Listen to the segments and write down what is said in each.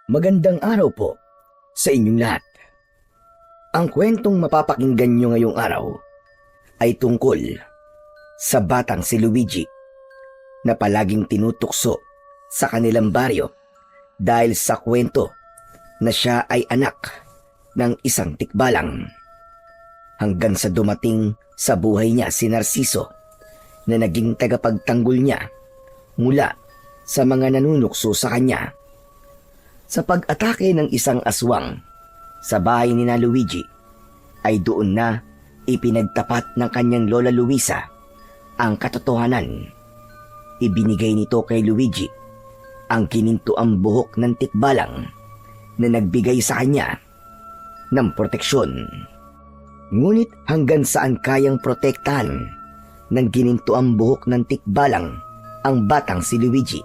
Magandang araw po sa inyong lahat. Ang kwentong mapapakinggan nyo ngayong araw ay tungkol sa batang si Luigi na palaging tinutukso sa kanilang baryo dahil sa kwento na siya ay anak ng isang tikbalang. Hanggang sa dumating sa buhay niya si Narciso na naging tagapagtanggol niya mula sa mga nanunukso sa kanya. Sa pag-atake ng isang aswang sa bahay ni na Luigi, ay doon na ipinagtapat ng kanyang lola Luisa ang katotohanan. Ibinigay nito kay Luigi ang kinintuang buhok ng tikbalang na nagbigay sa kanya ng proteksyon. Ngunit hanggang saan kayang protektahan ng ginintuang buhok ng tikbalang ang batang si Luigi?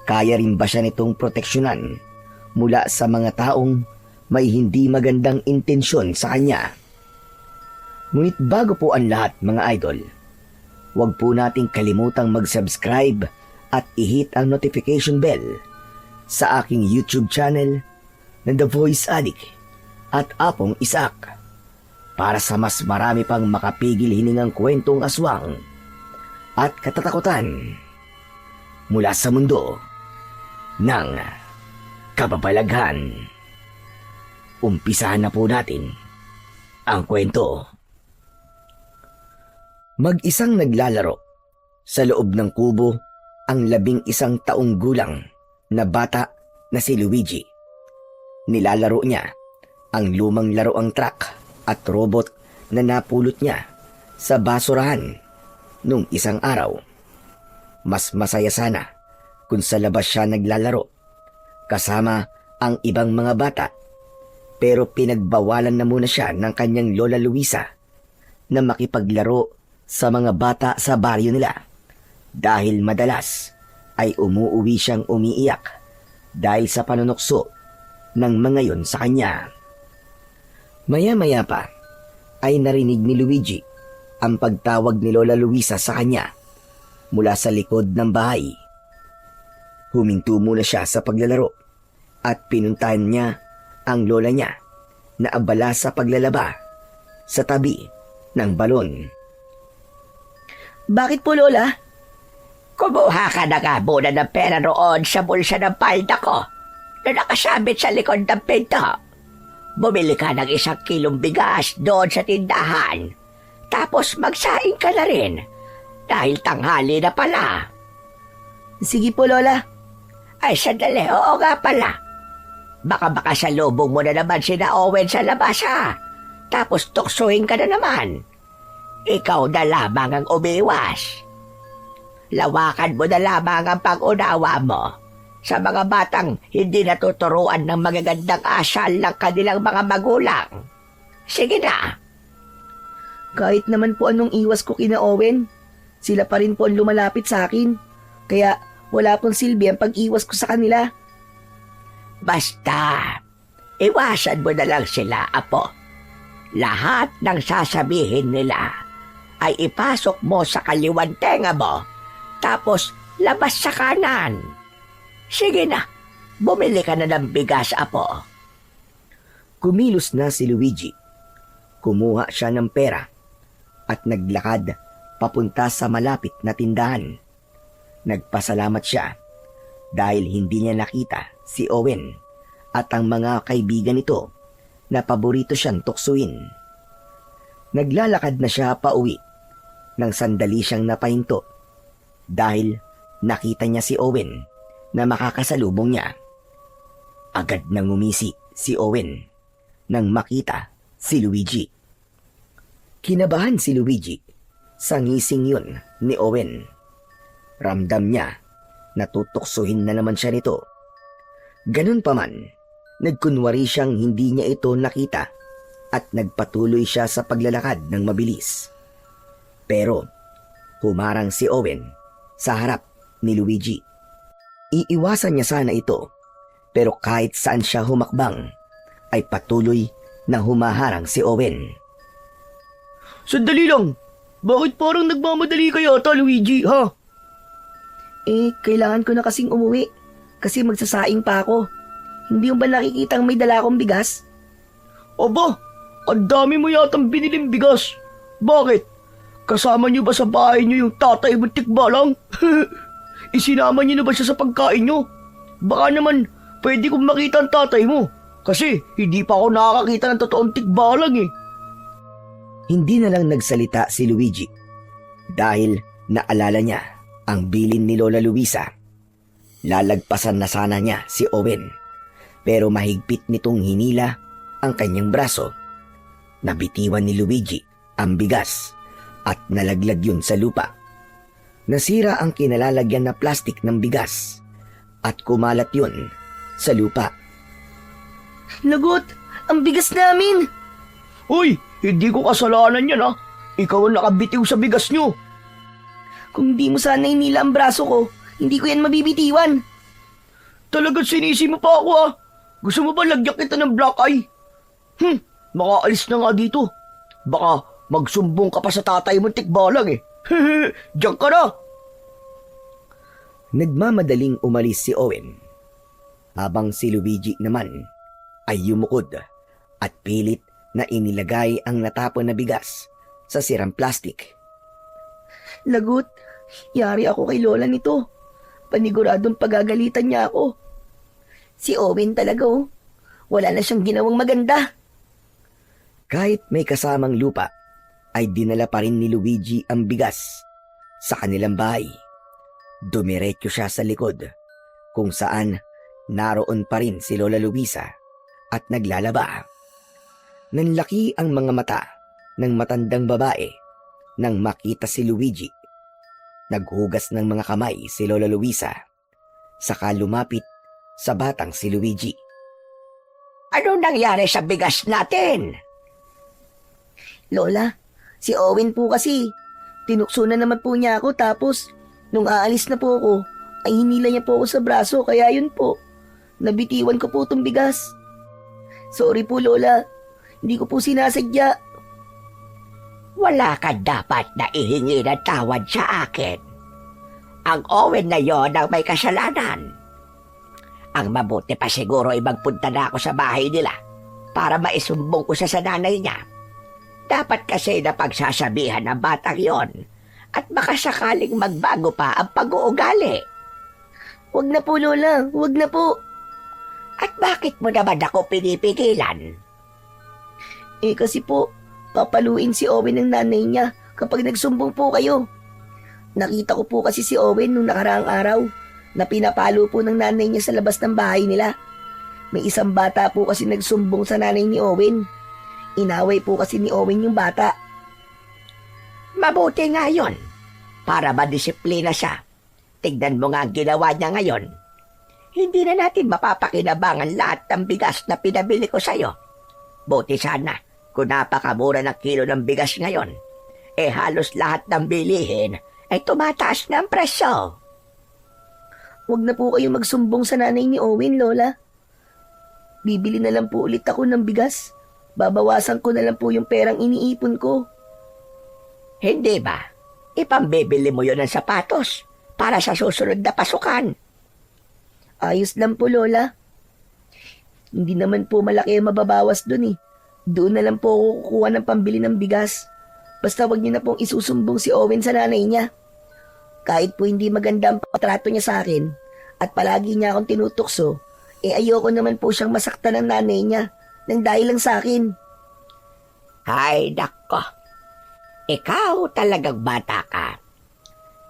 Kaya rin ba siya nitong proteksyonan mula sa mga taong may hindi magandang intensyon sa kanya? Ngunit bago po ang lahat mga idol, huwag po nating kalimutang mag-subscribe at i-hit ang notification bell sa aking YouTube channel na The Voice Addict at Apong Isaac para sa mas marami pang makapigil hiningang kwentong aswang at katatakutan mula sa mundo ng kababalaghan. Umpisahan na po natin ang kwento. Mag-isang naglalaro sa loob ng kubo ang 11 taong gulang na bata na si Luigi. Nilalaro niya ang lumang laruang truck at robot na napulot niya sa basurahan nung isang araw. Mas masaya sana kung sa labas siya naglalaro kasama ang ibang mga bata, pero pinagbawalan na muna siya ng kanyang lola Luisa na makipaglaro sa mga bata sa baryo nila dahil madalas ay umuuwi siyang umiiyak dahil sa panunukso ng mga yon sa kanya. Maya-maya pa ay narinig ni Luigi ang pagtawag ni lola Luisa sa kanya mula sa likod ng bahay. Huminto muna siya sa paglalaro at pinuntahan niya ang lola niya na abala sa paglalaba sa tabi ng balon. Bakit po, Lola? Kumuha ka na nga muna ng pera roon sa bulsa ng palda ko na nakasabit sa likod ng pinto. Bumili ka ng 1 kilong bigas doon sa tindahan. Tapos magsaing ka na rin dahil tanghali na pala. Sige po, Lola. Ay, sandali. Oo nga pala. Baka sa lubong mo na naman sina Owen sa labas, ha? Tapos tuksuhin ka na naman. Ikaw na lamang ang umiwas. Lawakan mo na lamang ang pag-unawa mo sa mga batang hindi natuturuan ng magagandang asal ng kanilang mga magulang. Sige na. Kahit naman po anong iwas ko kina Owen, sila pa rin po ang lumalapit sa akin. Kaya wala pong silbi ang pag-iwas ko sa kanila. Basta, iwasan mo na lang sila, apo. Lahat ng sasabihin nila ay ipasok mo sa kaliwang tenga mo, tapos labas sa kanan. Sige na, bumili ka na ng bigas, apo. Kumilos na si Luigi. Kumuha siya ng pera at naglakad papunta sa malapit na tindahan. Nagpasalamat siya dahil hindi niya nakita si Owen at ang mga kaibigan nito na paborito siyang tuksuin. Naglalakad na siya pauwi nang sandali siyang napahinto dahil nakita niya si Owen na makakasalubong niya. Agad nang umisi si Owen nang makita si Luigi. Kinabahan si Luigi sa ngising yun ni Owen. Ramdam niya na tutuksuhin na naman siya nito. Ganun pa man, nagkunwari siyang hindi niya ito nakita at nagpatuloy siya sa paglalakad ng mabilis. Pero humarang si Owen sa harap ni Luigi. Iiwasan niya sana ito, pero kahit saan siya humakbang ay patuloy na humaharang si Owen. Sandali lang! Bakit parang nagmamadali ka yata, Luigi, ha? Kailangan ko na kasing umuwi kasi magsasaing pa ako. Hindi mo ba nakikitang may dala akong bigas? Aba, ang dami mo yatang biniling bigas. Bakit? Kasama niyo ba sa bahay niyo yung tatay mo tikbalang? Isinama niyo na ba siya sa pagkain niyo? Baka naman pwede kong makita ang tatay mo. Kasi hindi pa ako nakakakita ng totoong tikbalang eh. Hindi na lang nagsalita si Luigi dahil naalala niya ang bilin ni Lola Luisa. Lalagpasan na sana niya si Owen pero mahigpit nitong hinila ang kanyang braso. Nabitiwan ni Luigi ang bigas at nalaglag yun sa lupa. Nasira ang kinalalagyan na plastik ng bigas at kumalat yun sa lupa. Lagot! Ang bigas namin! Uy, hindi ko kasalanan yan ha. Ikaw ang nakabitiw sa bigas niyo. Kung di mo sana inila ang braso ko, hindi ko yan mabibitiwan. Talagang sinisi mo pa ako ha. Gusto mo ba lagyan kita ng black eye? Makaalis na nga dito. Baka magsumbong ka pa sa tatay mo tikbalang eh. Diyan ka na. Nagmamadaling umalis si Owen habang si Luigi naman ay yumukod at pilit na inilagay ang natapon na bigas sa sirang plastik. Lagot, yari ako kay Lola nito. Paniguradong pagagalitan niya ako. Si Owen talaga oh. Wala na siyang ginawang maganda. Kahit may kasamang lupa, ay dinala pa rin ni Luigi ang bigas sa kanilang bahay. Dumiretso siya sa likod, kung saan naroon pa rin si Lola Luisa at naglalaba. Nanlaki ang mga mata ng matandang babae nang makita si Luigi. Naghugas ng mga kamay si Lola Luisa, saka lumapit sa batang si Luigi. Ano nangyari sa bigas natin? Lola, si Owen po kasi. Tinukso na naman po niya ako tapos nung aalis na po ako, ay hinila niya po ako sa braso kaya yun po. Nabitiwan ko po itong bigas. Sorry po Lola, hindi ko po sinasadya. Wala ka dapat na ihingi ng tawad sa akin. Ang Owen na yon ang may kasalanan. Ang mabuti pa siguro ay magpunta na ako sa bahay nila para maisumbong ko siya sa nanay niya. Dapat kasi na pagsasabihan ng batang yon at baka sakaling magbago pa ang pag-uugali. Wag na po Lola, wag na po. At bakit mo naman ako pinipigilan? Kasi po, papaluin si Owen ng nanay niya kapag nagsumbong po kayo. Nakita ko po kasi si Owen nung nakaraang araw na pinapalo po ng nanay niya sa labas ng bahay nila. May isang bata po kasi nagsumbong sa nanay ni Owen. Inaway po kasi ni Owen yung bata. Mabuti nga yun, para madisiplina siya. Tignan mo nga ang ginawa niya ngayon. Hindi na natin mapapakinabangan lahat ng bigas na pinabili ko sa'yo. Buti sana kung napakamura ng kilo ng bigas ngayon. Halos lahat ng bilihin ay tumataas na ang presyo. Wag na po kayo magsumbong sa nanay ni Owen, Lola. Bibili na lang po ulit ako ng bigas. Babawasan ko na lang po yung perang iniipon ko. Hindi ba? Ipambibili mo yun ng sapatos para sa susunod na pasukan. Ayos lang po, Lola. Hindi naman po malaki ang mababawas dun eh. Doon na lang po ako kukuha ng pambili ng bigas. Basta wag niyo na pong isusumbong si Owen sa nanay niya. Kahit po hindi maganda ang patrato niya sa akin at palagi niya akong tinutukso, ayoko naman po siyang masaktan ng nanay niya nang dahil lang sa akin. Ay, nako. Ikaw talagang bata ka.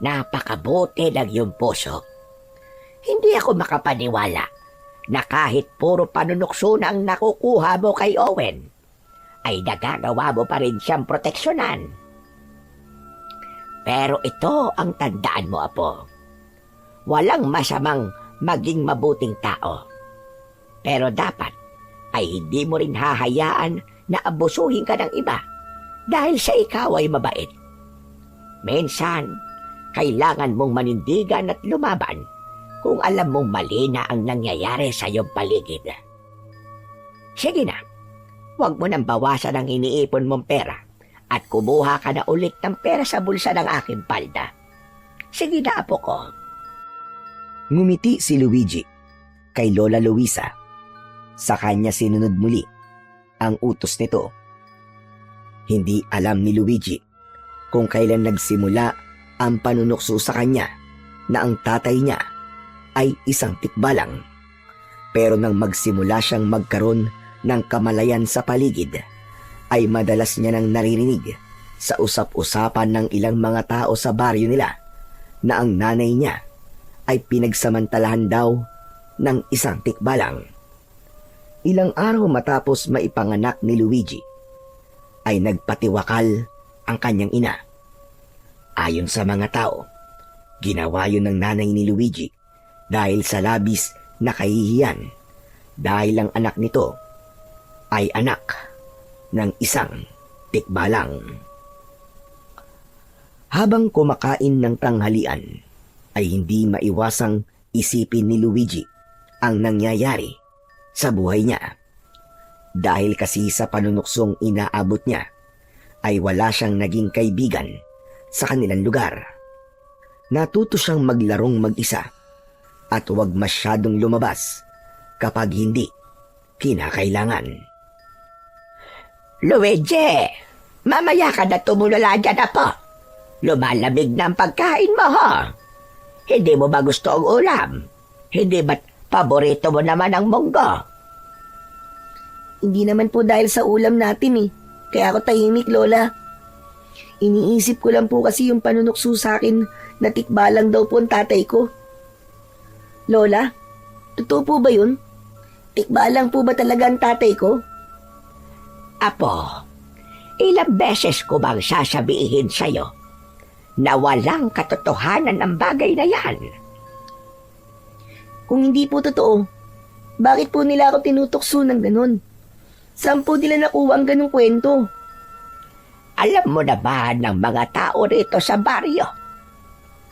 Napakabuti ng iyong puso. Hindi ako makapaniwala na kahit puro panunukso na ang nakukuha mo kay Owen, ay nagagawa mo pa rin siyang proteksyonan. Pero ito ang tandaan mo, Apo. Walang masamang maging mabuting tao. Pero dapat ay hindi mo rin hahayaan na abusuhin ka ng iba dahil sa ikaw ay mabait. Minsan, kailangan mong manindigan at lumaban kung alam mong mali na ang nangyayari sa iyong paligid. Sige na, huwag mo nang bawasan ang iniipon mong pera at kumuha ka na ulit ng pera sa bulsa ng aking palda. Sige na, Apo ko. Ngumiti si Luigi kay Lola Luisa Sa kanya sinunod muli ang utos nito. Hindi alam ni Luigi kung kailan nagsimula ang panunukso sa kanya na ang tatay niya ay isang tikbalang. Pero nang magsimula siyang magkaroon ng kamalayan sa paligid, ay madalas niya nang naririnig sa usap-usapan ng ilang mga tao sa baryo nila na ang nanay niya ay pinagsamantalahan daw ng isang tikbalang. Ilang araw matapos maipanganak ni Luigi, ay nagpatiwakal ang kanyang ina. Ayon sa mga tao, ginawa yun ng nanay ni Luigi dahil sa labis na kahihiyan dahil ang anak nito ay anak ng isang tikbalang. Habang kumakain ng tanghalian, ay hindi maiwasang isipin ni Luigi ang nangyayari sa buhay niya. Dahil kasi sa panunuksong inaabot niya, ay wala siyang naging kaibigan sa kanilang lugar. Natuto siyang maglarong mag-isa at huwag masyadong lumabas kapag hindi kinakailangan. Luigi, mamaya ka na tumulala dyan na po. Lumalamig na ang pagkain mo, ha? Hindi mo ba gusto ang ulam? Hindi ba't paborito mo naman ang munggo? Hindi naman po dahil sa ulam natin eh. Kaya ako tahimik, Lola. Iniisip ko lang po kasi yung panunukso sa akin na tikbalang daw po ang tatay ko. Lola, totoo po ba yun? Tikbalang po ba talaga ang tatay ko? Apo, ilang beses ko bang sasabihin sa'yo na walang katotohanan ang bagay na yan? Kung hindi po totoo, bakit po nila ako tinutokso ng ganun? Saan po nila nakuha ang ganung kwento? Alam mo na ba ng mga tao rito sa baryo?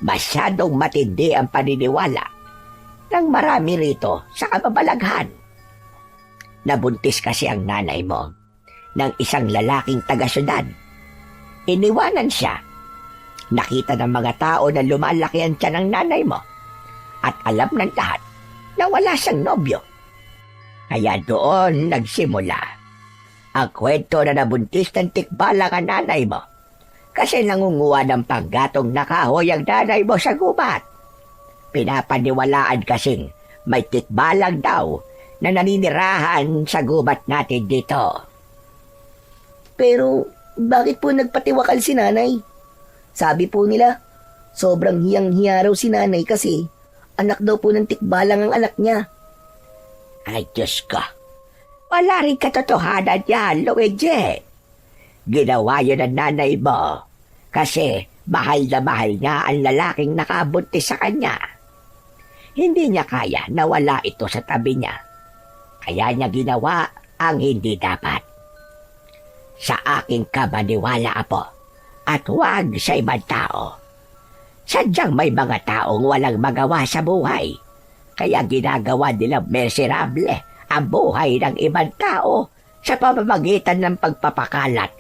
Masyadong matindi ang paniniwala ng marami rito sa kababalaghan. Nabuntis kasi ang nanay mo ng isang lalaking taga-syudad. Iniwanan siya. Nakita ng mga tao na lumalaki ang tiyan ng nanay mo at alam ng lahat na wala siyang nobyo. Kaya doon nagsimula ang kwento na nabuntis ng tikbalang ang nanay mo kasi nangunguha ng panggatong na kahoy ang nanay mo sa gubat. Pinapaniwalaan kasing may tikbalang daw na naninirahan sa gubat natin dito. Pero bakit po nagpatiwakal si nanay? Sabi po nila, sobrang hiyang-hiya raw si nanay kasi anak daw po ng tikbalang ang anak niya. Ay, Diyos ko. Wala rin katotohanan yan, Luigi. Ginawa yun ng nanay mo kasi mahal na mahal niya ang lalaking nakabuntis sa kanya. Hindi niya kaya na wala ito sa tabi niya. Kaya niya ginawa ang hindi dapat. Sa aking kamaniwala, Apo, at huwag sa ibang tao. Sadyang may mga taong walang magawa sa buhay. Kaya ginagawa nilang miserable ang buhay ng ibang tao sa pamamagitan ng pagpapakalat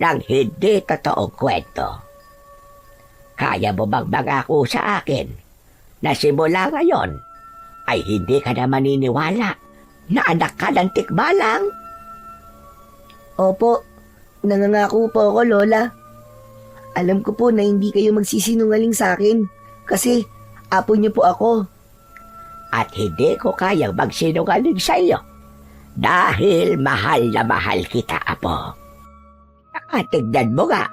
ng hindi totoong kwento. Kaya mo bang mangako sa akin na simula ngayon ay hindi ka na maniniwala na anak ka ng tikbalang? Opo, nangangako po ako, Lola. Alam ko po na hindi kayo magsisinungaling sa akin kasi apo niyo po ako. At hindi ko kayang magsinungaling sa iyo dahil mahal na mahal kita, Apo. Nakatignan mo nga,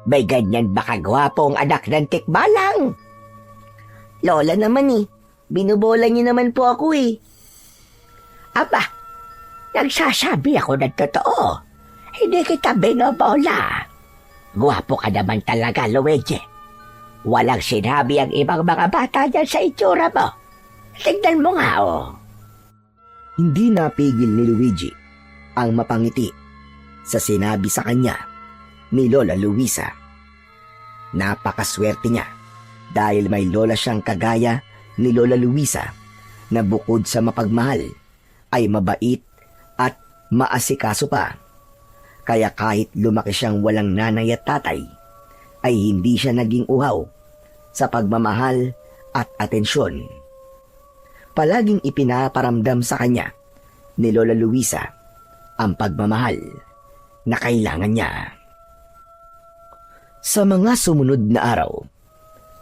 may ganyan ba kagwapong anak ng tikbalang? Lola naman eh, binubola niyo naman po ako eh. Aba, nagsasabi ako ng totoo. Hindi kita binobola. Gwapo ka naman talaga, Luigi. Walang sinabi ang ibang mga bata dyan sa itsura mo. Tignan mo nga, oh. Hindi napigil ni Luigi ang mapangiti sa sinabi sa kanya ni Lola Luisa. Napakaswerte niya dahil may lola siyang kagaya ni Lola Luisa na bukod sa mapagmahal ay mabait at maasikaso pa. Kaya kahit lumaki siyang walang nanay at tatay, ay hindi siya naging uhaw sa pagmamahal at atensyon. Palaging ipinaparamdam sa kanya ni Lola Luisa ang pagmamahal na kailangan niya. Sa mga sumunod na araw,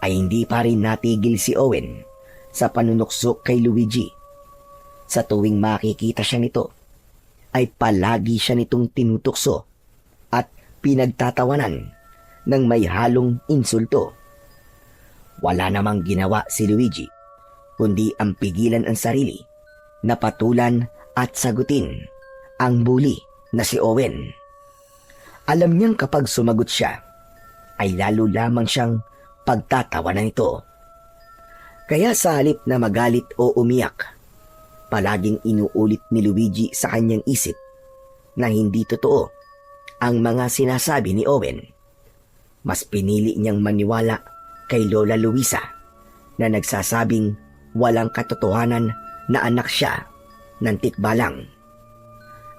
ay hindi pa rin natigil si Owen sa panunuksok kay Luigi. Sa tuwing makikita siya nito, ay palagi siya nitong tinutukso at pinagtatawanan ng may halong insulto. Wala namang ginawa si Luigi, kundi ang pigilan ang sarili na patulan at sagutin ang bully na si Owen. Alam niyang kapag sumagot siya, ay lalo lamang siyang pagtatawanan nito. Kaya sa halip na magalit o umiyak, palaging inuulit ni Luigi sa kanyang isip na hindi totoo ang mga sinasabi ni Owen. Mas pinili niyang maniwala kay Lola Luisa na nagsasabing walang katotohanan na anak siya ng tikbalang.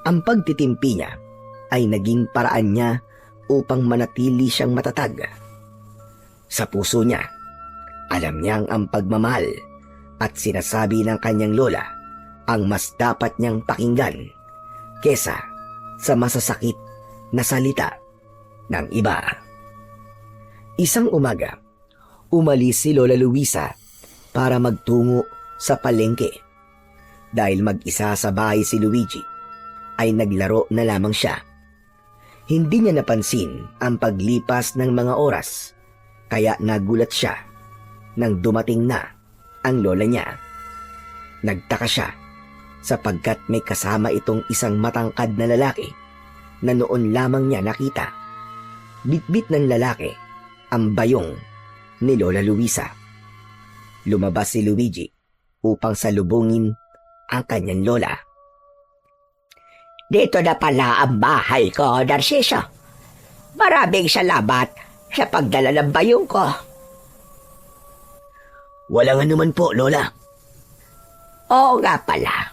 Ang pagtitimpi niya ay naging paraan niya upang manatili siyang matatag. Sa puso niya, alam niyang ang pagmamahal at sinasabi ng kanyang lola ang mas dapat niyang pakinggan kesa sa masasakit na salita ng iba. Isang umaga, umalis si Lola Luisa para magtungo sa palengke. Dahil mag-isa sa bahay si Luigi, ay naglaro na lamang siya. Hindi niya napansin ang paglipas ng mga oras, kaya nagulat siya nang dumating na ang lola niya. Nagtaka siya sapagkat may kasama itong isang matangkad na lalaki na noon lamang niya nakita. Bitbit ng lalaki ang bayong ni Lola Luisa. Lumabas si Luigi upang salubungin ang kanyang lola. Dito na pala ang bahay ko, Narciso. Maraming salamat sa pagdala ng bayong ko. Walang anuman po, Lola. Oo nga pala.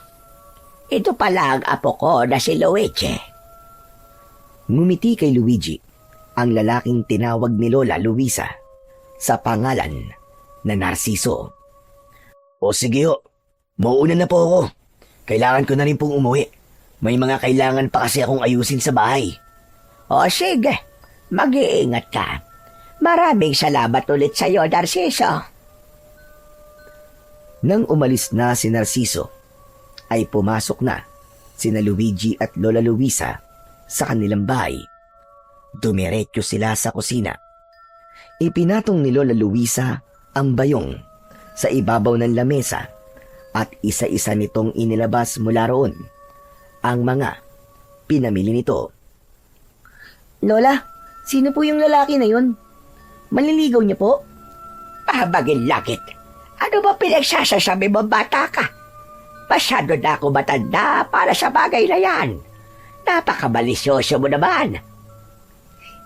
Ito pala ang apo ko na si Luigi. Ngumiti kay Luigi ang lalaking tinawag ni Lola Luisa sa pangalan na Narciso. O sige ho, mauuna na po ako. Kailangan ko na rin pong umuwi. May mga kailangan pa kasi akong ayusin sa bahay. O sige, mag-iingat ka. Maraming salamat ulit sa iyo, Narciso. Nang umalis na si Narciso, ay pumasok na sina Luigi at Lola Luisa sa kanilang bahay. Dumiretso sila sa kusina. Ipinatong ni Lola Luisa ang bayong sa ibabaw ng lamesa at isa-isa nitong inilabas mula roon ang mga pinamili nito. Lola, sino po yung lalaki na yun? Manliligaw niya po? Pahabagin langit. Ano ba pinagsasasabi mo, bata ka? Masyado na ako matanda para sa bagay na yan. Napakabalisyoso mo naman.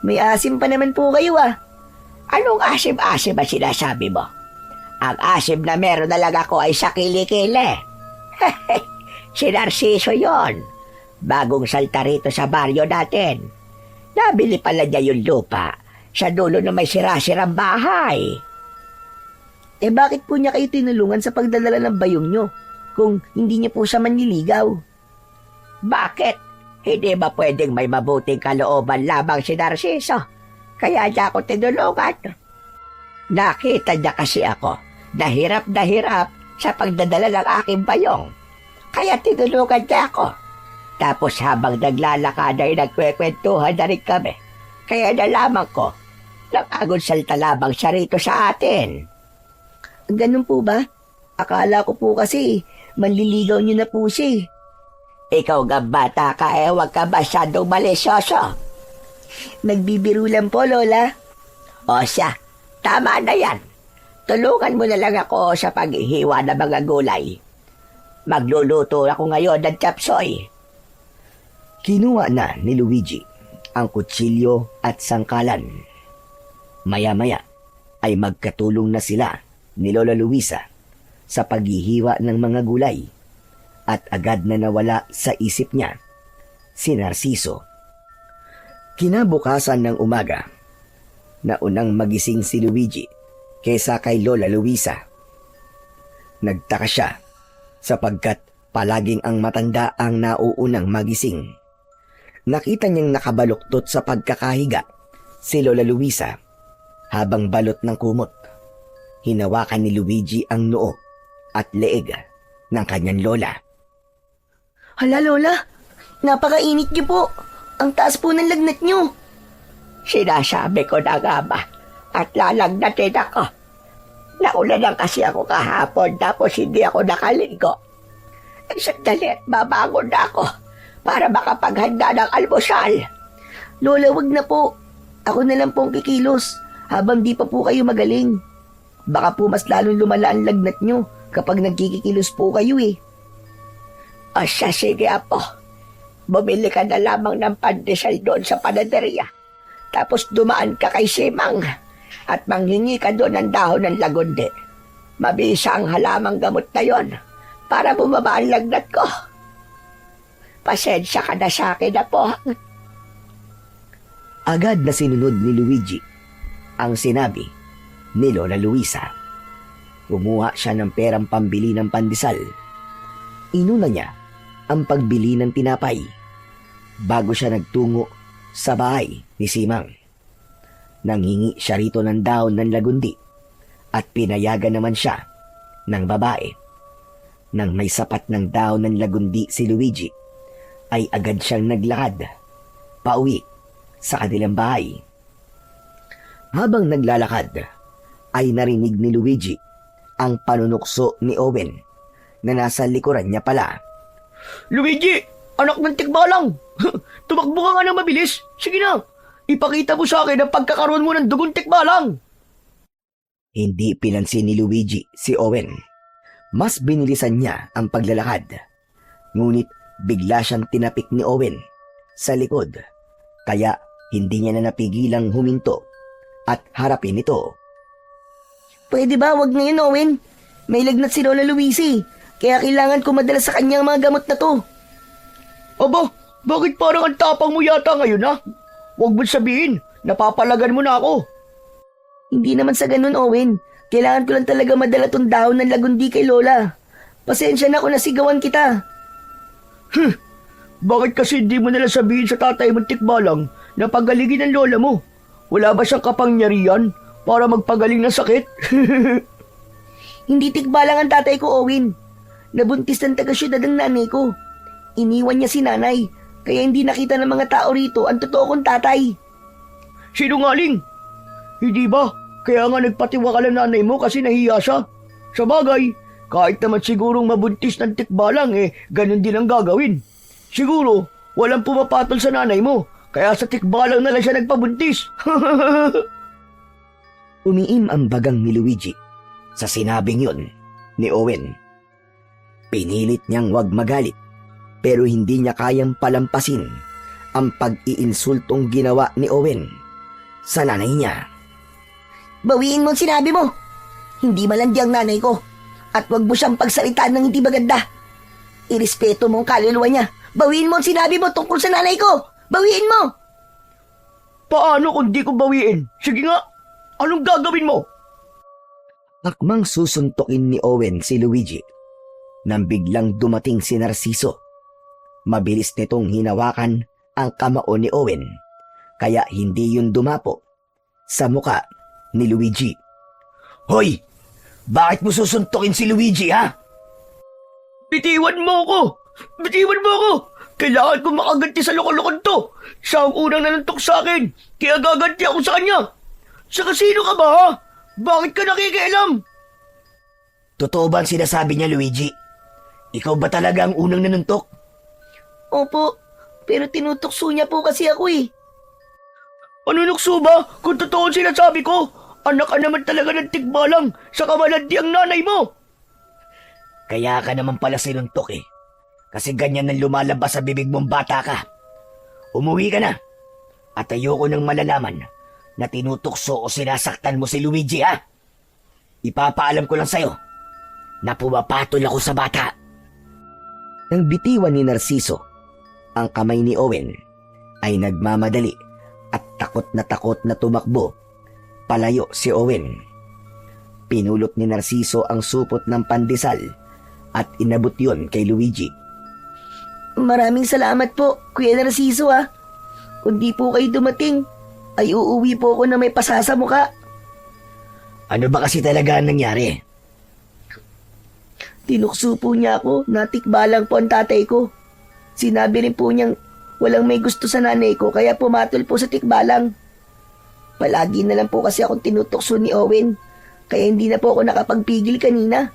May asim pa naman po kayo ah. Anong asim-asim ang sinasabi mo? Ang asim na meron na lang ako ay sa kilikili. Si Narciso yon. Bagong salta rito sa baryo natin. Nabili pala niya yung lupa sa dulo na may sira-sirang bahay. Eh bakit po niya kayo tinulungan sa pagdadala ng bayong nyo kung hindi niya po siya manliligaw? Bakit? Hindi ba pwedeng may mabuting kalooban lamang si Narciso? Kaya niya ako tinulungan. Nakita niya kasi ako na hirap sa pagdadala ng aking bayong. Kaya tinulungan niya ako. Tapos habang naglalakad ay nagkwekwentuhan na rin kami. Kaya nalaman ko, nang salta lamang siya rito sa atin. Ganun po ba? Akala ko po kasi manliligaw niyo na po siya eh. Ikaw nga bata ka huwag ka masyadong malisyoso. Nagbibiro lang po, Lola. O siya, tama na yan. Tulungan mo na lang ako sa paghihiwa ng mga gulay. Magluluto ako ngayon ng chapsoy. Kinuha na ni Luigi ang kutsilyo at sangkalan. Maya-maya ay magkatulong na sila ni Lola Luisa sa paghihiwa ng mga gulay at agad na nawala sa isip niya si Narciso. Kinabukasan ng umaga, naunang magising si Luigi kesa kay Lola Luisa. Nagtaka siya sapagkat Palaging ang matanda ang nauunang magising. Nakita niyang nakabaluktot sa pagkakahiga si Lola Luisa habang balot ng kumot. Hinawakan ni Luigi ang noo at leeg ng kanyang lola. Hala, Lola. Napakainit niyo po. Ang taas po ng lagnat niyo. Sinasabi ko na nga ba at lalagnatin ako. Nauna lang kasi ako kahapon tapos hindi ako nakaligo. Sandali at babangon na ako para makapaghanda ng almusal. Lola, wag na po. Ako na lang pong kikilos habang di pa po kayo magaling. Baka po mas lalong lumala ang lagnat niyo kapag nagkikikilos po kayo eh. O siya, sige apo. Bumili ka na lamang ng pandesal doon sa panaderia. Tapos dumaan ka kay Simang at manghingi ka doon ng dahon ng lagundi. Mabisa ang halamang gamot na yon para bumaba ang lagnat ko. Pasensya ka na sa akin na po. Agad na sinunod ni Luigi ang sinabi ni Lola Luisa. Kumuha siya ng perang pambili ng pandesal. Inuna niya ang pagbili ng tinapay bago siya nagtungo sa bahay ni Simang. Nanghingi siya rito ng dahon ng lagundi at pinayagan naman siya ng babae. Nang may sapat ng dahon ng lagundi si Luigi, ay agad siyang naglakad pauwi sa kanilang bahay. Habang naglalakad, ay narinig ni Luigi ang panunukso ni Owen na nasa likuran niya pala. Luigi! Anak ng tikbalang! Tumakbo ka nga ng mabilis! Sige na! Ipakita mo sa akin ang pagkakaroon mo ng dugong tikbalang! Hindi pinansin ni Luigi si Owen. Mas binilisan niya ang paglalakad. Ngunit bigla siyang tinapik ni Owen sa likod. Kaya hindi niya na napigilang huminto at harapin ito. Pwede ba wag ngayon, Owen? May lagnat si Lola Luisi. Kaya kailangan ko madala sa kanya ang mga gamot na to. Aba, bakit parang ang tapang mo yata ngayon ha? Huwag mo sabihin, napapalagan mo na ako. Hindi naman sa ganun, Owen. Kailangan ko lang talaga madala tong dahon ng lagundi kay Lola. Pasensya na kung nasigawan kita. Bakit kasi hindi mo nalang sabihin sa tatay mong tikbalang na pagalingin ang lola mo? Wala ba siyang kapangyarihan para magpagaling ng sakit? Hindi tikbalang ang tatay ko, Owen. Nabuntis ng taga-syudad ang nanay ko. Iniwan niya si nanay, kaya hindi nakita ng mga tao rito ang totoo kong tatay. Sinungaling! Hindi ba? Kaya nga nagpatiwakal ang nanay mo kasi nahiya siya. Sa bagay, kahit naman sigurong mabuntis ng tikbalang ganun din ang gagawin. Siguro, walang pumapatol sa nanay mo, kaya sa tikbalang na lang siya nagpabuntis. Umiim ang bagang ni Luigi sa sinabing yun ni Owen. Pinilit niyang wag magalit pero hindi niya kayang palampasin ang pag-iinsultong ginawa ni Owen sa nanay niya. Bawiin mo ang sinabi mo. Hindi malandi ang nanay ko. At wag mo siyang pagsalitaan ng hindi maganda. Irespeto mo ang kaluluwa niya. Bawiin mo ang sinabi mo tungkol sa nanay ko. Bawiin mo! Paano kung di ko bawiin? Sige nga, anong gagawin mo? Akmang susuntukin ni Owen si Luigi nang biglang dumating si Narciso. Mabilis nitong hinawakan ang kamao ni Owen kaya hindi yun dumapo sa muka ni Luigi. Hoy! Bakit mo susuntukin si Luigi, ha? Bitiwan mo ako! Bitiwan mo ako! Kailangan ko makaganti sa lokal-lokal to! Siya ang unang nanuntok sa akin, kaya gaganti ako sa kanya! Saka sino ka ba, ha? Bakit ka nakikialam? Totoo ba ang sinasabi niya, Luigi? Ikaw ba talaga ang unang nanuntok? Opo, pero tinutukso niya po kasi ako eh. Ano nukso ba kung totoo ang sinasabi ko? Anak ka naman talaga ng tigbalang sa kamalandi ang nanay mo! Kaya ka naman pala sinuntok eh. Kasi ganyan ang lumalabas sa bibig mong bata ka. Umuwi ka na. At ayoko nang malalaman na tinutukso o sinasaktan mo si Luigi, ha? Ipapaalam ko lang sa'yo na pumapatol ako sa bata. Nang bitiwan ni Narciso ang kamay ni Owen, ay nagmamadali at takot na tumakbo. Palayo si Owen. Pinulot ni Narciso ang supot ng pandesal at inabot yon kay Luigi. Maraming salamat po, Kuya Narciso Kung di po kayo dumating, ay uuwi po ako na may pasa sa mukha. Ano ba kasi talaga ang nangyari? Tinukso po niya ako, natikbalang po ang tatay ko. Sinabi rin po niyang walang may gusto sa nanay ko kaya pumatol po sa tikbalang. Palagi na lang po kasi akong tinutukso ni Owen, kaya hindi na po ako nakapagpigil kanina.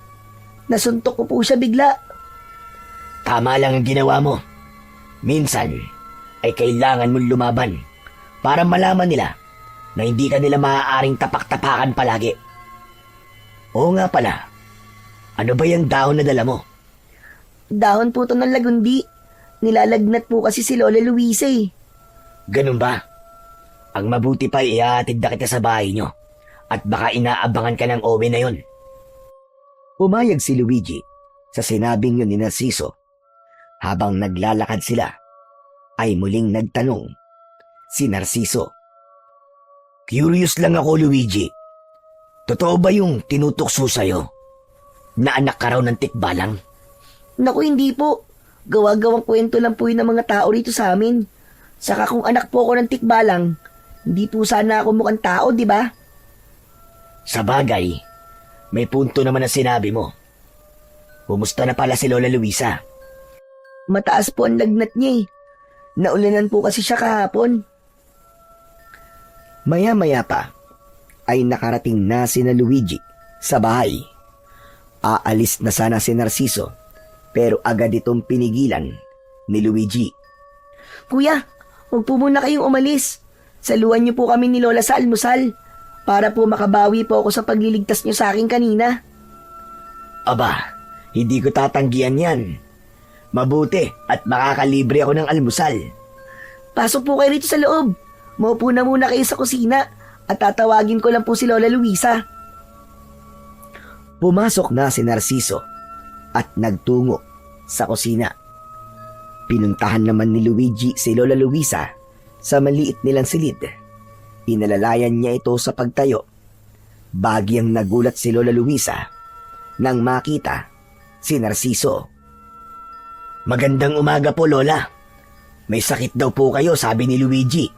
Nasuntok ko po siya bigla. Tama lang ang ginawa mo. Minsan ay kailangan mong lumaban para malaman nila na hindi ka nila maaaring tapak-tapakan palagi. Oo nga pala, ano ba yung dahon na dala mo? Dahon po to ng lagundi. Nilalagnat po kasi si Lola Luisa Ganun ba? Ang mabuti pa ihahatid na kita sa bahay nyo at baka inaabangan ka ng Owen na yon. Pumayag si Luigi sa sinabing yun ni Narciso. Habang naglalakad sila, ay muling nagtanong si Narciso. Curious lang ako, Luigi. Totoo ba yung tinutukso sa'yo? Na anak ka raw ng tikbalang? Naku, hindi po. Gawa-gawang kwento lang po yun ng mga tao rito sa amin. Saka kung anak po ako ng tikbalang, hindi po sana ako mukhang tao, di ba? Sa bagay, may punto naman ang sinabi mo. Kumusta na pala si Lola Luisa? Mataas po ang lagnat niya Naulanan po kasi siya kahapon. Maya-maya pa ay nakarating na si Luigi sa bahay. Aalis na sana si Narciso pero agad itong pinigilan ni Luigi. Kuya, huwag po muna kayong umalis. Saluhan niyo po kami ni Lola sa almusal para po makabawi po ako sa pagliligtas niyo sa akin kanina. Aba, hindi ko tatanggihan yan. Mabuti at makakalibre ako ng almusal. Pasok po kayo rito sa loob. Maupo na muna kayo sa kusina at tatawagin ko lang po si Lola Luisa. Pumasok na si Narciso at nagtungo sa kusina. Pinuntahan naman ni Luigi si Lola Luisa sa maliit nilang silid. Inalalayan niya ito sa pagtayo. Bagyang nagulat si Lola Luisa nang makita si Narciso. Magandang umaga po, Lola. May sakit daw po kayo, sabi ni Luigi.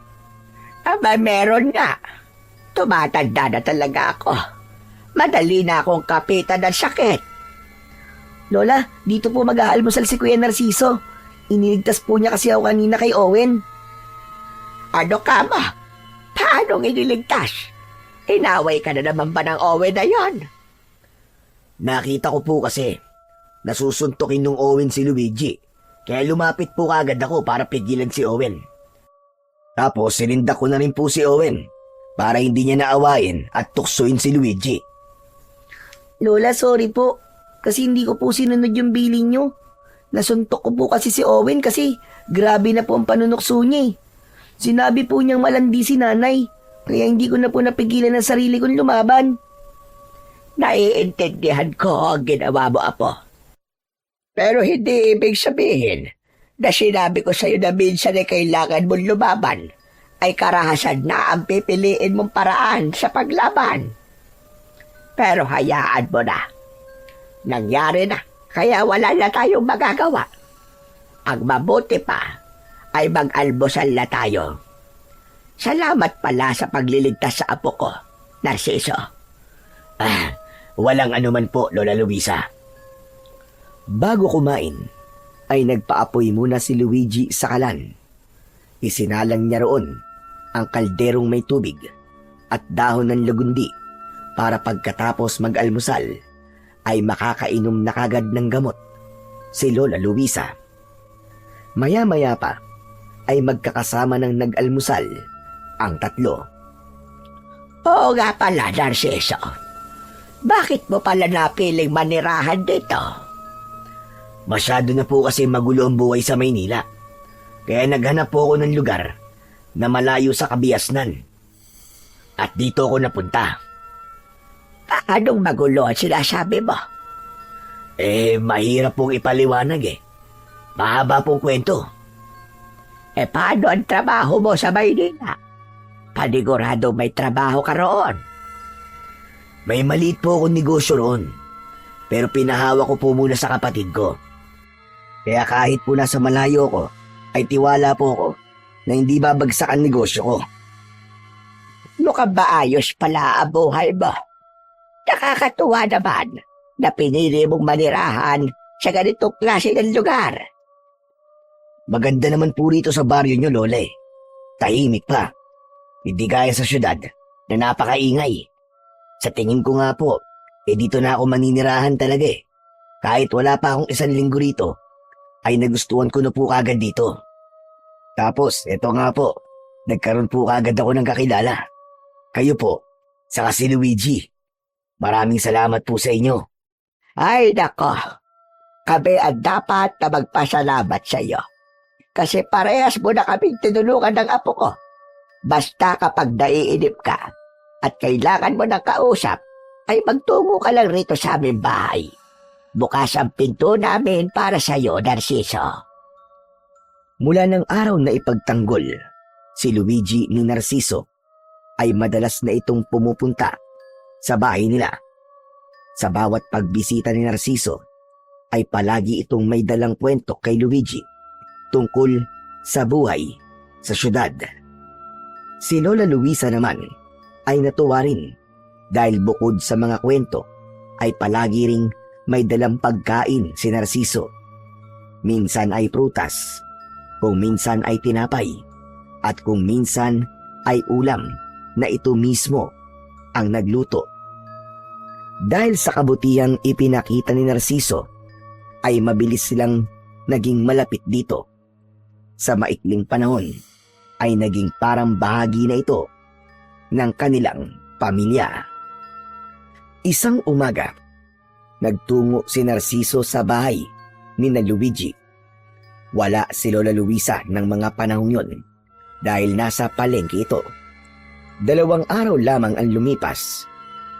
Aba, meron nga. Tumatanda na talaga ako. Madali na akong kapitan ng sakit. Lola, dito po mag-aalmusal si Kuya Narciso. Iniligtas po niya kasi ako kanina kay Owen. Ano ka ma? Paanong iniligtas? Inaway ka na naman ba ng Owen na yon? Nakita ko po kasi nasusuntokin nung Owen si Luigi. Kaya lumapit po kagad ako para pigilan si Owen. Tapos sinindak ko na rin po si Owen para hindi niya naawayin at tuksuin si Luigi. Lola, sorry po. Kasi hindi ko po sinunod yung billing nyo. Nasuntok ko po kasi si Owen kasi grabe na po ang panunukso niya Sinabi po niyang malandi si nanay. Kaya hindi ko na po napigilan ang sarili kong lumaban. Naiintindihan ko ang ginawa mo, Apo. Pero hindi ibig sabihin na sinabi ko sa'yo na minsan ay kailangan mong lumaban ay karahasan na ang pipiliin mong paraan sa paglaban. Pero hayaan mo na. Nangyari na, kaya wala na tayong magagawa. Ang mabuti pa ay mag-almusal na tayo. Salamat pala sa pagliligtas sa apo ko, Narciso. Walang anuman po, Lola Luisa. Bago kumain, ay nagpaapoy muna si Luigi sa kalan. Isinalang niya roon ang kalderong may tubig at dahon ng lagundi para pagkatapos mag-almusal ay makakainom na kagad ng gamot si Lola Luisa. Maya-maya pa ay magkakasama ng nag-almusal ang tatlo. Oo nga pala, Narciso. Bakit mo pala napiling manirahan dito? Masyado na po kasi magulo ang buhay sa Maynila. Kaya naghanap po ako ng lugar na malayo sa kabiasnan. At dito ako napunta. Anong magulo ang sinasabi mo? Mahirap pong ipaliwanag Mahaba pong kwento. Paano ang trabaho mo sa Maynila? Panigurado may trabaho ka roon. May maliit po akong negosyo roon. pero pinahawa ko po muna sa kapatid ko. Kaya kahit po nasa malayo ko, ay tiwala po ko na hindi babagsak ang negosyo ko. Mukhang maayos pala ang buhay mo. Nakakatuwa naman na pinili mong manirahan sa ganitong klase ng lugar. Maganda naman po rito sa baryo nyo, Lola eh. Tahimik pa. Hindi gaya sa syudad na napakaingay. Sa tingin ko nga po, dito na ako maninirahan talaga eh. Kahit wala pa akong 1 linggo rito, ay nagustuhan ko na po kagad dito. Tapos, eto nga po, nagkaroon po kagad ako ng kakilala. Kayo po, saka si Luigi. Maraming salamat po sa inyo. Ay nako, kami ang dapat na magpasalamat sa iyo. Kasi parehas mo na kaming tinulungan ng apo ko. Basta kapag naiinip ka at kailangan mo ng kausap, ay magtungo ka lang rito sa aming bahay. Bukas ang pinto namin para sa iyo, Narciso. Mula ng araw na ipagtanggol, si Luigi ni Narciso ay madalas na itong pumupunta sa bahay nila. Sa bawat pagbisita ni Narciso, ay palagi itong may dalang kwento kay Luigi tungkol sa buhay sa syudad. Si Lola Luisa naman ay natuwa rin dahil bukod sa mga kwento ay palagi ring may dalang pagkain si Narciso. Minsan ay prutas, kung minsan ay tinapay, at kung minsan ay ulam na ito mismo ang nagluto. Dahil sa kabutihang ipinakita ni Narciso, ay mabilis silang naging malapit dito. Sa maikling panahon, ay naging parang bahagi na ito ng kanilang pamilya. Isang umaga, nagtungo si Narciso sa bahay ni na Luigi. Wala si Lola Luisa ng mga panahong yon dahil nasa palengke ito. 2 araw lamang ang lumipas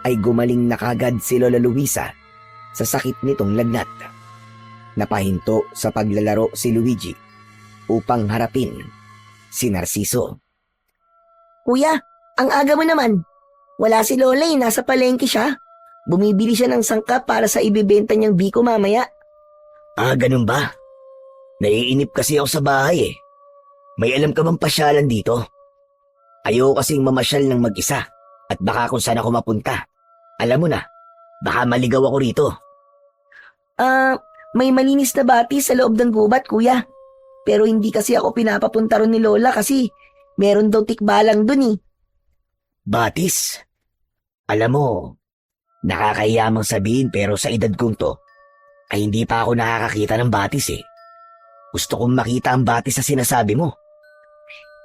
ay gumaling na kagad si Lola Luisa sa sakit nitong lagnat. Napahinto sa paglalaro si Luigi upang harapin si Narciso. Kuya, ang aga mo naman. Wala si Lola eh, nasa palengke siya. Bumibili siya ng sangkap para sa ibibenta niyang biko mamaya. Ah, ganun ba? Naiinip kasi ako sa bahay eh. May alam ka bang pasyalan dito? Ayoko kasing mamasyal ng mag-isa at baka kung saan ako mapunta. Alam mo na, baka maligaw ako rito. May malinis na bati sa loob ng gubat, kuya. Pero hindi kasi ako pinapapunta ron ni Lola kasi meron daw tikbalang dun eh. Batis? Alam mo, nakakahiyamang sabihin pero sa edad kong to, ay hindi pa ako nakakakita ng batis eh. Gusto kong makita ang batis sa sinasabi mo.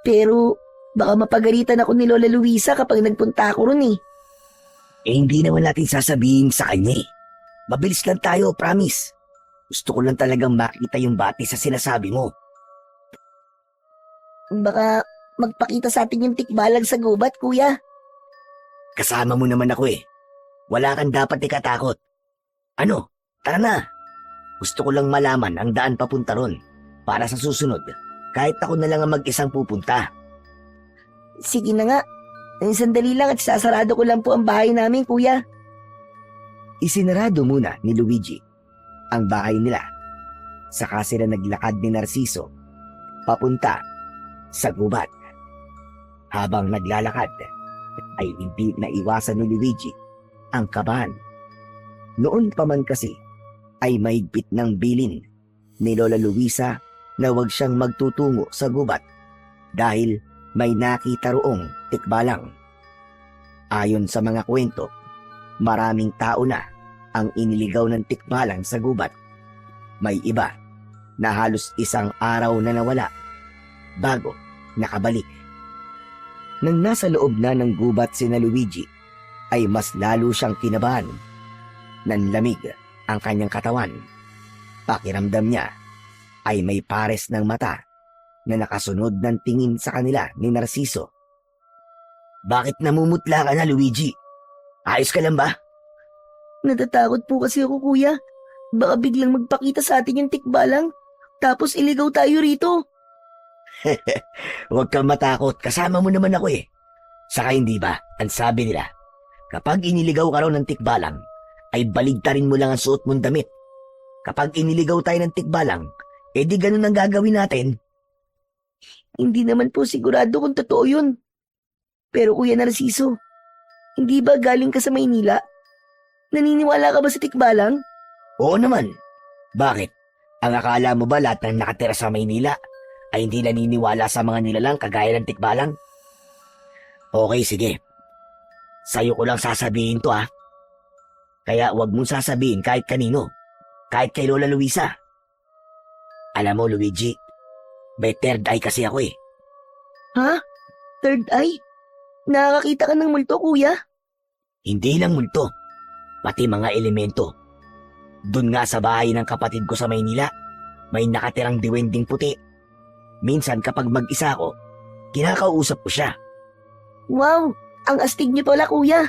Pero baka mapagalitan ako ni Lola Luisa kapag nagpunta ako ron eh. Hindi naman natin sasabihin sa kanya eh. Mabilis lang tayo, promise. Gusto ko lang talagang makita yung batis sa sinasabi mo. Baka magpakita sa atin yung tikbalang sa gubat, kuya. Kasama mo naman ako eh. Wala kang dapat ikatakot. Ano? Tara na. Gusto ko lang malaman ang daan papunta ron. Para sa susunod, kahit ako na lang ang mag-isang pupunta. Sige na nga. Sandali lang at sasarado ko lang po ang bahay namin, kuya. Isinarado muna ni Luigi ang bahay nila. Saka sila naglakad ni Narciso papunta sa gubat. Habang naglalakad, ay hindi naiwasan ni Luigi ang kabahan. Noon pa man kasi ay mahigpit ng bilin ni Lola Luisa na huwag siyang magtutungo sa gubat dahil may nakita roong tikbalang. Ayon sa mga kwento, maraming tao na ang iniligaw ng tikbalang sa gubat. May iba na halos 1 araw na nawala bago nakabalik. Nang nasa loob na ng gubat si na Luigi, ay mas lalo siyang kinabahan. Nanlamig ang kanyang katawan. Pakiramdam niya ay may pares ng mata na nakasunod ng tingin sa kanila ni Narciso. Bakit namumutla ka na, Luigi? Ayos ka lang ba? Natatakot po kasi ako, kuya. Baka biglang magpakita sa atin yung tikbalang, tapos iligaw tayo rito. Huwag kang matakot, kasama mo naman ako eh. Saka hindi ba, ang sabi nila, kapag iniligaw ka raw ng tikbalang, ay baligtarin mo lang ang suot mong damit. Kapag iniligaw tayo ng tikbalang, edi ganun ang gagawin natin. Hindi naman po sigurado kung totoo yun. Pero Kuya Narciso, hindi ba galing ka sa Maynila? Naniniwala ka ba sa tikbalang? Oo naman. Bakit? Ang akala mo ba lahat ng nakatira sa Maynila ay hindi naniniwala sa mga nilalang kagaya ng tikbalang? Okay, sige. Sa'yo ko lang sasabihin to ha. Kaya wag mong sasabihin kahit kanino. Kahit kay Lola Luisa. Alam mo, Luigi, may third eye kasi ako eh. Ha? Third eye? Nakakakita ka ng multo, Kuya? Hindi lang multo, pati mga elemento. Doon nga sa bahay ng kapatid ko sa Maynila, may nakatirang diwending puti. Minsan kapag mag-isa ako, kinakausap ko siya. Wow! Ang astig niyo pala, Kuya.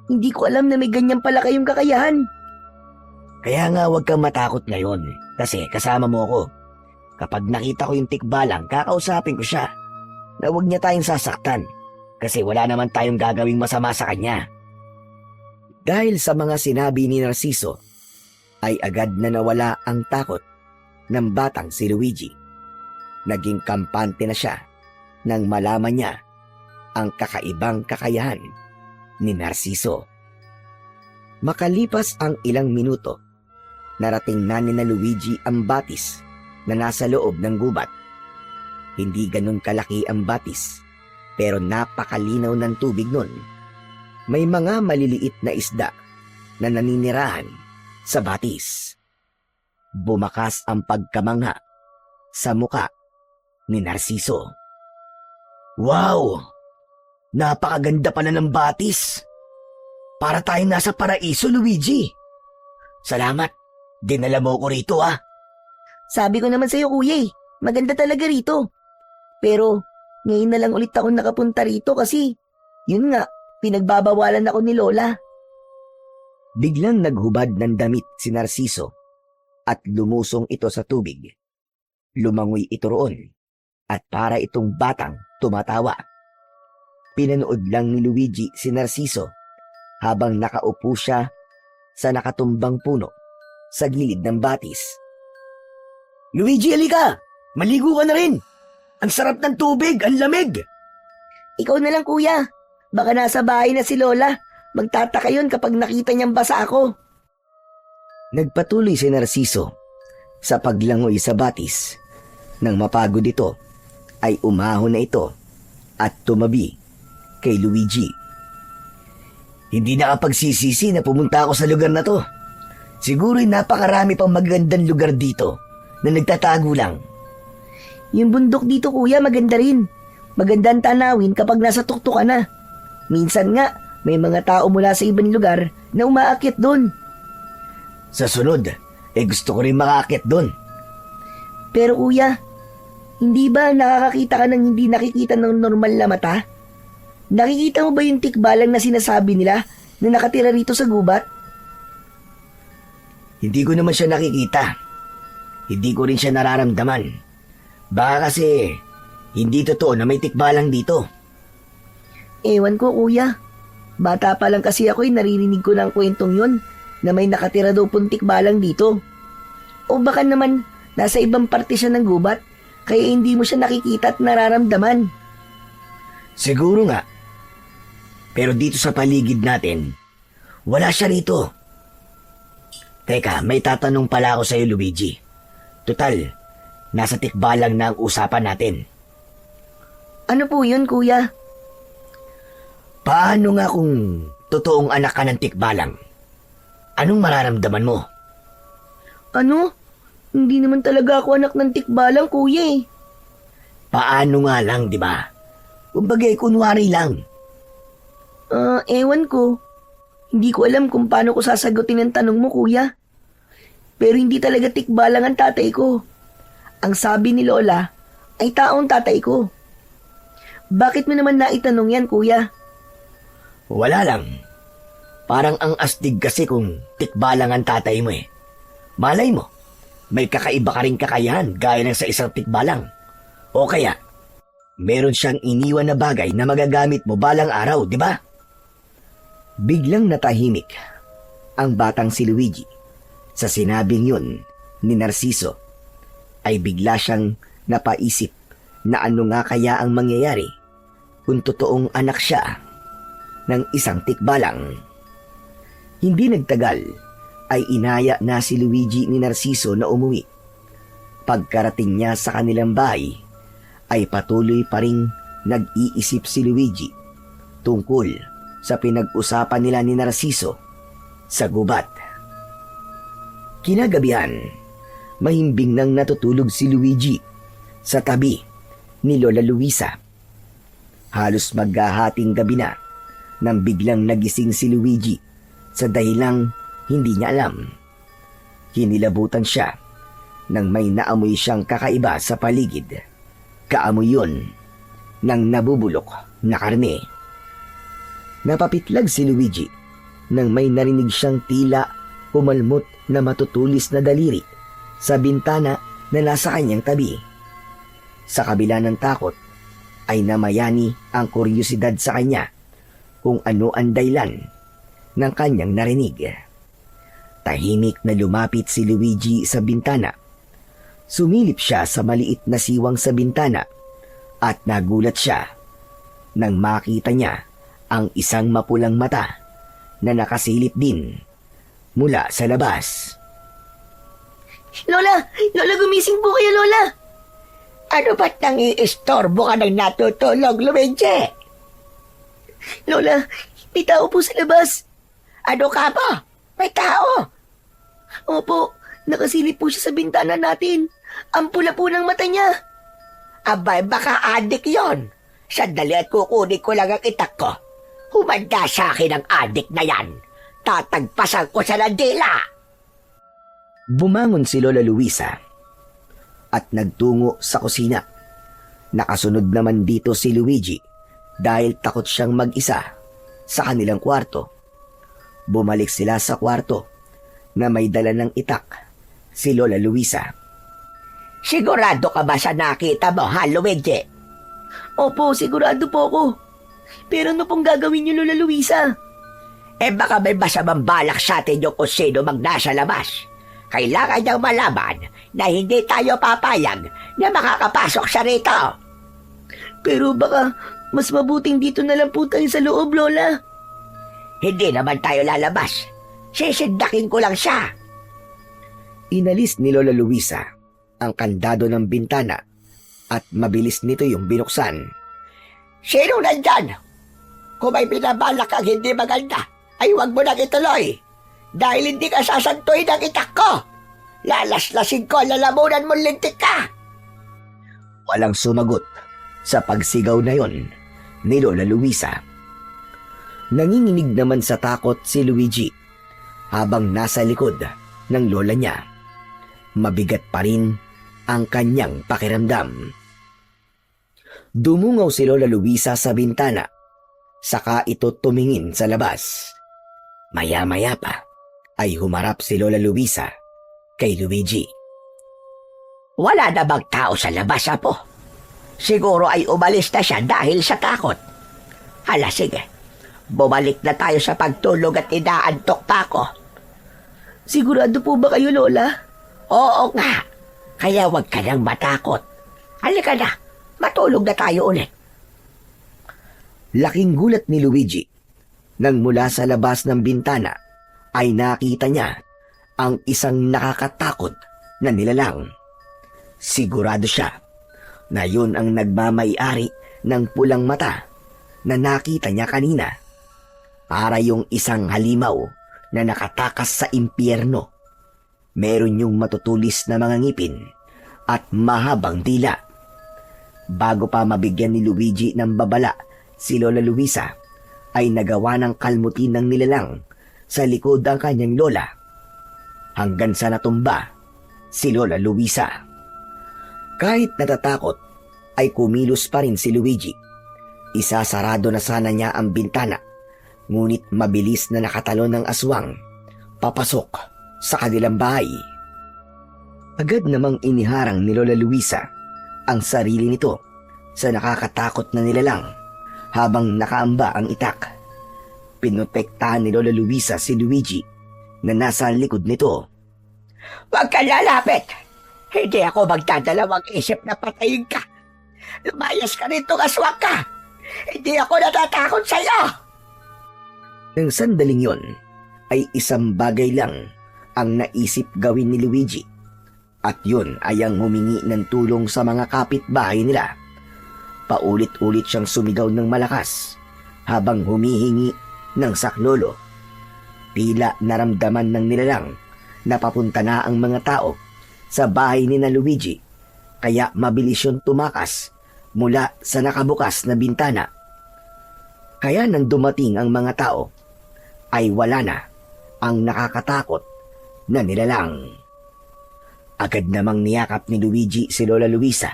Hindi ko alam na may ganyan pala kayong kakayahan. Kaya nga huwag kang matakot ngayon, kasi kasama mo ako. Kapag nakita ko yung tikbalang, kakausapin ko siya. Na huwag niya tayong sasaktan, kasi wala naman tayong gagawing masama sa kanya. Dahil sa mga sinabi ni Narciso, ay agad na nawala ang takot ng batang si Luigi. Naging kampante na siya nang malaman niya ang kakaibang kakayahan ni Narciso. Makalipas ang ilang minuto, narating na ni na Luigi ang batis na nasa loob ng gubat. Hindi ganun kalaki ang batis, pero napakalinaw ng tubig nun. May mga maliliit na isda na naninirahan sa batis. Bumakas ang pagkamangha sa muka ni Narciso. Wow! Napakaganda pala ng batis! Para tayong nasa paraiso, Luigi! Salamat! Dinala mo ko rito, ah! Sabi ko naman sa'yo, Kuya, maganda talaga rito. Pero ngayon na lang ulit ako nakapunta rito kasi, yun nga, pinagbabawalan ako ni Lola. Biglang naghubad ng damit si Narciso at lumusong ito sa tubig. Lumangoy ito roon at para itong batang tumatawa. Pinanood lang ni Luigi si Narciso habang nakaupo siya sa nakatumbang puno sa gilid ng batis. Luigi, halika! Maligo ka na rin! Ang sarap ng tubig! Ang lamig! Ikaw na lang, Kuya. Baka nasa bahay na si Lola. Magtataka yun kapag nakita niyang basa ako. Nagpatuloy si Narciso sa paglangoy sa batis. Nang mapagod ito, ay umahon na ito at tumabi kay Luigi. Hindi nakapagsisisi na pumunta ako sa lugar na to. Siguro'y napakarami pang magandang lugar dito na nagtatago lang. Yung bundok dito, Kuya, maganda rin. Magandang tanawin kapag nasa tuktok ka na. Minsan nga, may mga tao mula sa ibang lugar na umaakyat doon. Sa sunod, gusto ko rin makaakyat doon. Pero Kuya, hindi ba nakakakita ka ng hindi nakikita ng normal na mata? Nakikita mo ba yung tikbalang na sinasabi nila na nakatira rito sa gubat? Hindi ko naman siya nakikita. Hindi ko rin siya nararamdaman. Baka kasi hindi totoo na may tikbalang dito. Ewan ko, Kuya. Bata pa lang kasi ako'y naririnig ko ng kwentong yun na may nakatira daw pong tikbalang dito. O baka naman nasa ibang parte siya ng gubat kaya hindi mo siya nakikita at nararamdaman. Siguro nga. Pero dito sa paligid natin, wala siya rito. Teka, may tatanong pala ako sa iyo, Luigi. Total, nasa tikbalang na ang usapan natin. Ano po yun, Kuya? Paano nga kung totoong anak ka ng tikbalang? Anong mararamdaman mo? Ano? Hindi naman talaga ako anak ng tikbalang, Kuya eh. Paano nga lang, di ba? Kumbagay, kunwari lang. Ewan ko. Hindi ko alam kung paano ko sasagutin ang tanong mo, Kuya. Pero hindi talaga tikbalang ang tatay ko. Ang sabi ni Lola ay taong tatay ko. Bakit mo naman naitanong yan, Kuya? Wala lang. Parang ang astig kasi kung tikbalang ang tatay mo eh. Malay mo, may kakaiba ka rin kakayahan gaya ng sa isang tikbalang. O kaya, meron siyang iniwan na bagay na magagamit mo balang araw, di ba? Biglang natahimik ang batang si Luigi. Sa sinabing yun ni Narciso, ay bigla siyang napaisip na ano nga kaya ang mangyayari kung totoong anak siya ng isang tikbalang. Hindi nagtagal ay inaya na si Luigi ni Narciso na umuwi. Pagkarating niya sa kanilang bahay, ay patuloy pa ring nag-iisip si Luigi tungkol sa pinag-usapan nila ni Narciso sa gubat. Kinagabihan, mahimbing nang natutulog si Luigi sa tabi ni Lola Luisa. Halos maghahating gabi na nang biglang nagising si Luigi sa dahilang hindi niya alam. Hinilabutan siya nang may naamoy siyang kakaiba sa paligid. Kaamoy yun ng nabubulok na karne. Napapitlag si Luigi nang may narinig siyang tila humalmot na matutulis na daliri sa bintana na nasa kanyang tabi. Sa kabila ng takot ay namayani ang kuryosidad sa kanya kung ano ang dahilan ng kanyang narinig. Tahimik na lumapit si Luigi sa bintana. Sumilip siya sa maliit na siwang sa bintana at nagulat siya nang makita niya ang isang mapulang mata na nakasilip din mula sa labas. Lola! Lola, gumising po kayo, Lola! Ano ba't nang iistorbo ka ng natutulog, Luigi? Lola, may tao po sa labas. Ano ka ba? May tao. Opo, nakasilip po siya sa bintana natin. Ang pula po ng mata niya. Abay, baka adik yon. Sandali at kukunin ko lang ang itak ko. Humanda sa akin ang adik na yan. Tatagpasan ko sa landila. Bumangon si Lola Luisa at nagtungo sa kusina. Nakasunod naman dito si Luigi dahil takot siyang mag-isa sa kanilang kwarto. Bumalik sila sa kwarto na may dala ng itak si Lola Luisa. Sigurado ka ba sa nakita mo, ha, Luigi? Opo, sigurado po ako. Pero ano pong gagawin niyo, Lola Luisa? Baka may masamang balak sa atin yung kung sino mang nasa labas. Kailangan niyang malaman na hindi tayo papayag na makakapasok siya rito. Pero baka mas mabuting dito na lang po tayo sa loob, Lola. Hindi naman tayo lalabas. Sisindakin ko lang siya. Inalis ni Lola Luisa ang kandado ng bintana at mabilis nito yung binuksan. Sino nandyan? Kung may binabalak kang hindi maganda, ay huwag mo nang ituloy. Dahil hindi ka sasantuin ng itak ko. Lalaslasin ko, lalamunan mong lintik ka. Walang sumagot sa pagsigaw na yon ni Lola Luisa. Nanginginig naman sa takot si Luigi habang nasa likod ng lola niya. Mabigat pa rin ang kanyang pakiramdam. Dumungaw si Lola Luisa sa bintana, saka ito tumingin sa labas. Maya-maya pa ay humarap si Lola Luisa kay Luigi. Wala na bang tao sa labas, Apo? Siguro ay umalis na siya dahil sa takot. Hala, sige. Bumalik na tayo sa pagtulog at inaantok pa ako. Sigurado po ba kayo, Lola? Oo nga. Kaya huwag ka nang matakot. Halika na. Matulog na tayo ulit. Laking gulat ni Luigi nang mula sa labas ng bintana ay nakita niya ang isang nakakatakot na nilalang. Sigurado siya na yun ang nagmamay-ari ng pulang mata na nakita niya kanina. Para yung isang halimaw na nakatakas sa impyerno. Meron yung matutulis na mga ngipin at mahabang dila. Bago pa mabigyan ni Luigi ng babala, si Lola Luisa ay nagawa ng kalmutin ng nilalang sa likod ang kanyang lola. Hanggang sa natumba si Lola Luisa. Kahit natatakot, ay kumilos pa rin si Luigi. Isasarado na sana niya ang bintana, ngunit mabilis na nakatalon ng aswang papasok sa kanilang bahay. Agad namang iniharang ni Lola Luisa ang sarili nito sa nakakatakot na nilalang habang nakaamba ang itak. Pinotektahan ni Lola Luisa si Luigi na nasa likod nito. Huwag ka lalapit! Hindi ako magdadalawang isip na patayin ka. Lumayas ka rito, aswang ka! Hindi ako natatakot sa'yo! Nang sandaling yon, ay isang bagay lang ang naisip gawin ni Luigi. At yun ay ang humingi ng tulong sa mga kapitbahay nila. Paulit-ulit siyang sumigaw ng malakas habang humihingi ng saklolo. Tila naramdaman ng nilalang na papunta na ang mga tao sa bahay ni na Luigi, kaya mabilis yun tumakas mula sa nakabukas na bintana. Kaya nang dumating ang mga tao, ay wala na ang nakakatakot na nilalang. Agad namang niyakap ni Luigi si Lola Luisa.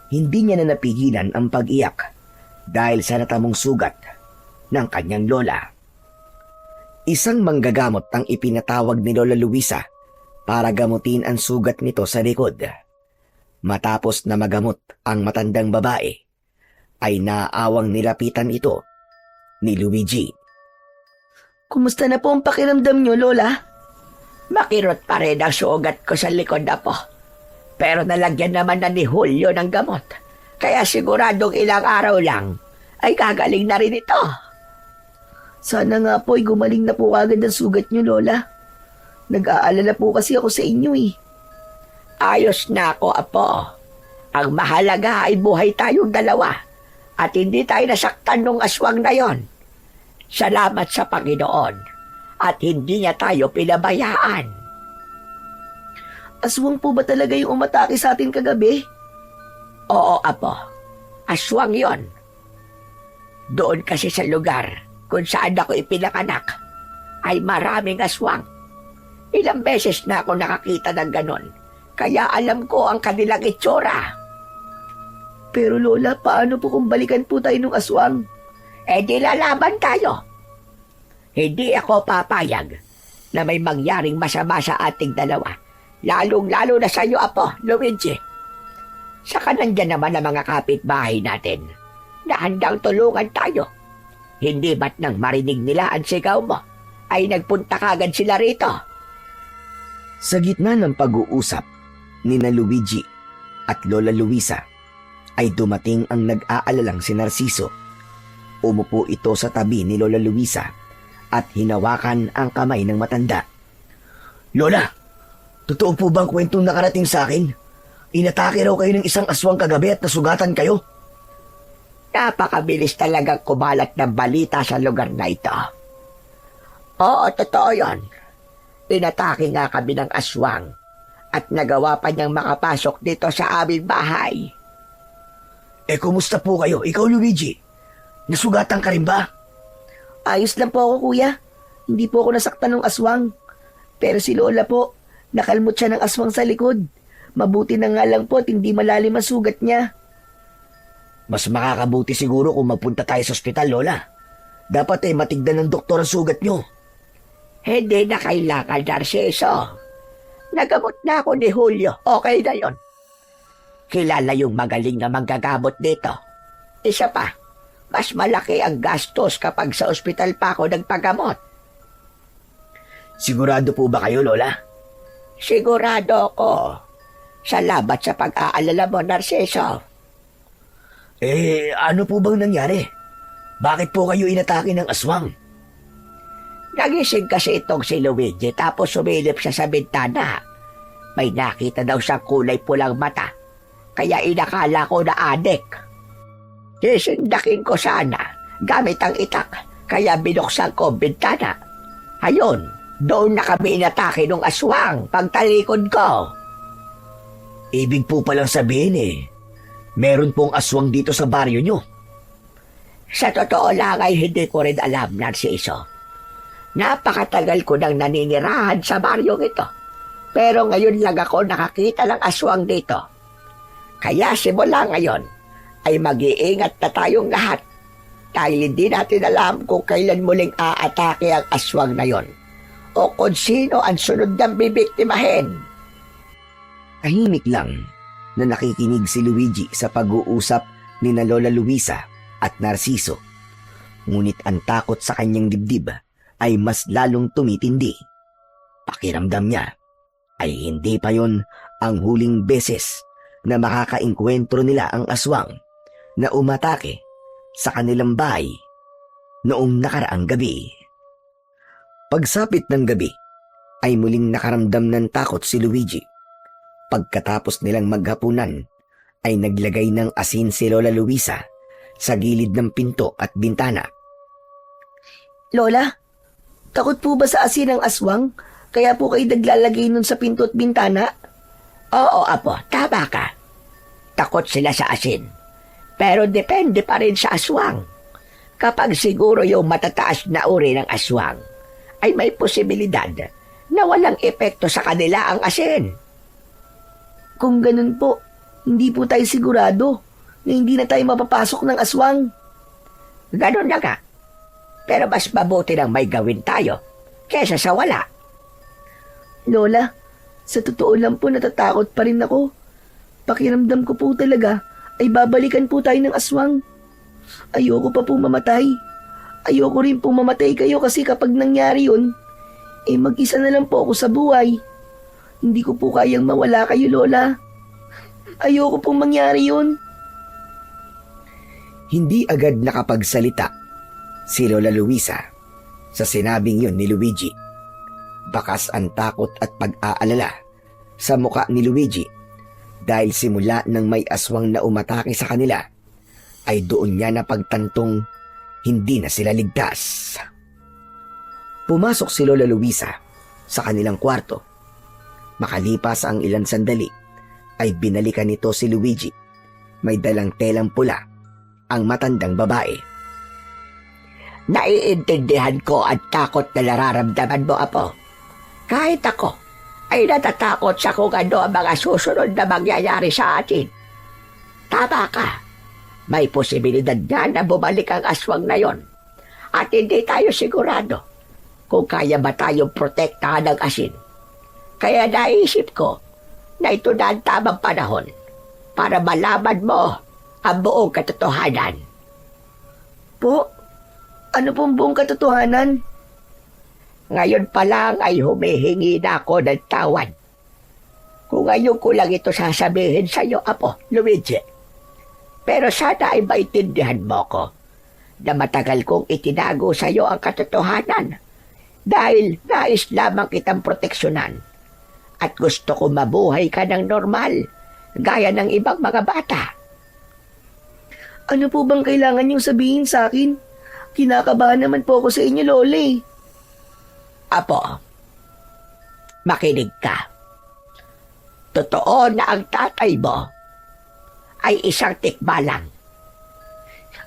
Hindi niya na napigilan ang pag-iyak dahil sa natamong sugat ng kanyang lola. Isang manggagamot ang ipinatawag ni Lola Luisa para gamutin ang sugat nito sa likod. Matapos na magamot ang matandang babae, ay naaawang nilapitan ito ni Luigi. Kumusta na po ang pakiramdam niyo, Lola? Makirot pa rin ang sugat ko sa likod na po. Pero nalagyan naman na ni Julio ng gamot. Kaya siguradong ilang araw lang ay gagaling na rin ito. Sana nga po ay gumaling na po agad ang sugat niyo, Lola. Nag-aalala po kasi ako sa inyo eh. Ayos na ako, Apo. Ang mahalaga ay buhay tayong dalawa at hindi tayo nasaktan ng aswang na yon. Salamat sa Panginoon at hindi niya tayo pinabayaan. Aswang po ba talaga yung umatake sa atin kagabi? Oo, Apo. Aswang yon. Doon kasi sa lugar kung saan ako ipinanganak ay maraming aswang. Ilang beses na ako nakakita ng ganon, kaya alam ko ang kanilang itsura. Pero Lola, paano po kung balikan po tayo ng aswang? Di lalaban tayo. Hindi ako papayag na may mangyaring masama sa ating dalawa. Lalong-lalo na sa iyo, Apo, Luigi. Saka nandyan naman ang mga kapitbahay natin na handang tulungan tayo. Hindi ba't nang marinig nila ang sigaw mo, ay nagpunta kagad sila rito? Sa gitna ng pag-uusap ni na Luigi at Lola Luisa, ay dumating ang nag-aalalang si Narciso. Umupo ito sa tabi ni Lola Luisa at hinawakan ang kamay ng matanda. Lola, totoo po bang kwentong nakarating sa akin? Inatake raw kayo ng isang aswang kagabi at nasugatan kayo? Napakabilis talagang kumalat ng balita sa lugar na ito. Oo, totoo yon. Inatake nga kami ng aswang at nagawa pa niyang makapasok dito sa aming bahay. Kumusta po kayo? Ikaw, Luigi, nasugatan ka rin ba? Ayos lang po ako, kuya. Hindi po ako nasaktan ng aswang. Pero si Lola po, nakalmot siya ng aswang sa likod. Mabuti na nga lang po at hindi malalim ang sugat niya. Mas makakabuti siguro kung magpunta tayo sa ospital, Lola. Dapat matignan ng doktor ang sugat nyo. Hindi na kailangan, Narciso. Nagamot na ako ni Julio. Okay na yon. Kilala yung magaling na manggagamot dito. Isa pa, mas malaki ang gastos kapag sa ospital pa ako nagpagamot. Sigurado po ba kayo, Lola? Sigurado ako. Salamat sa pag-aalala mo, Narciso. Ano po bang nangyari? Bakit po kayo inatake ng aswang? Nagising kasi itong si Luigi tapos sumilip siya sa bintana. May nakita daw siyang kulay pulang mata. Kaya inakala ko na adik. Sisindakin ko sana gamit ang itak. Kaya binuksan ko ang bintana. Ayun, doon na kami inatake ng aswang pagtalikod ko. Ibig po palang sabihin meron pong aswang dito sa baryo nyo. Sa totoo lang ay hindi ko rin alam, Narciso. Napakatagal ko nang naninirahan sa baryong ito. Pero ngayon lang ako nakakita ng aswang dito. Kaya simula ngayon ay mag-iingat na tayong lahat dahil hindi natin alam kung kailan muling aatake ang aswang na yon o kung sino ang sunod niyang bibiktimahin. Tahimik lang na nakikinig si Luigi sa pag-uusap ni na Lola Luisa at Narciso. Ngunit ang takot sa kanyang dibdib ay mas lalong tumitindi. Pakiramdam niya ay hindi pa yon ang huling beses na makakainkwentro nila ang aswang na umatake sa kanilang bahay noong nakaraang gabi. Pagsapit ng gabi ay muling nakaramdam ng takot si Luigi. Pagkatapos nilang maghapunan ay naglagay ng asin si Lola Luisa sa gilid ng pinto at bintana. Lola, takot po ba sa asin ang aswang? Kaya po kayo naglalagay nun sa pinto at bintana? Oo, apo, tama ka. Takot sila sa asin. Pero depende pa rin sa aswang. Kapag siguro yung matataas na uri ng aswang, ay may posibilidad na walang epekto sa kanila ang asin. Kung ganun po, hindi po tayo sigurado na hindi na tayo mapapasok ng aswang. Ganun na nga. Pero mas mabuti nang may gawin tayo kesa sa wala. Lola, sa totoo lang po natatakot pa rin ako. Pakiramdam ko po talaga ay babalikan po tayo ng aswang. Ayoko pa po mamatay. Ayoko rin po mamatay kayo kasi kapag nangyari yun, mag-isa na lang po ako sa buhay. Hindi ko po kayang mawala kayo, Lola. Ayoko pong mangyari yun. Hindi agad nakapagsalita si Lola Luisa sa sinabing yun ni Luigi. Bakas ang takot at pag-aalala sa muka ni Luigi dahil simula nang may aswang na umatake sa kanila ay doon niya napagtantong hindi na sila ligtas. Pumasok si Lola Luisa sa kanilang kwarto. Makalipas ang ilang sandali ay binalikan nito si Luigi. May dalang telang pula ang matandang babae. Naiintindihan ko at takot na nararamdaman mo, apo. Kahit ako ay natatakot sa kung ano ang mga susunod na mangyayari sa atin. Tama ka. May posibilidad na bumalik ang aswang na yon. At hindi tayo sigurado kung kaya ba tayong protektahan ng asin. Kaya naisip ko na ito na ang tamang panahon para malaman mo ang buong katotohanan. Po, ano pong buong katotohanan? Ngayon pa lang ay humihingi na ako ng tawad. Kung ngayon ko lang ito sasabihin sa iyo, apo, Luigi. Pero sana ay maintindihan mo ko na matagal kong itinago sa iyo ang katotohanan dahil nais lamang kitang proteksyonan at gusto ko mabuhay ka ng normal gaya ng ibang mga bata. Ano po bang kailangan niyong sabihin sa akin? Kinakabahan naman po ako sa inyo, Lola eh. Apo, makinig ka. Totoo na ang tatay mo ay isang tikbalang.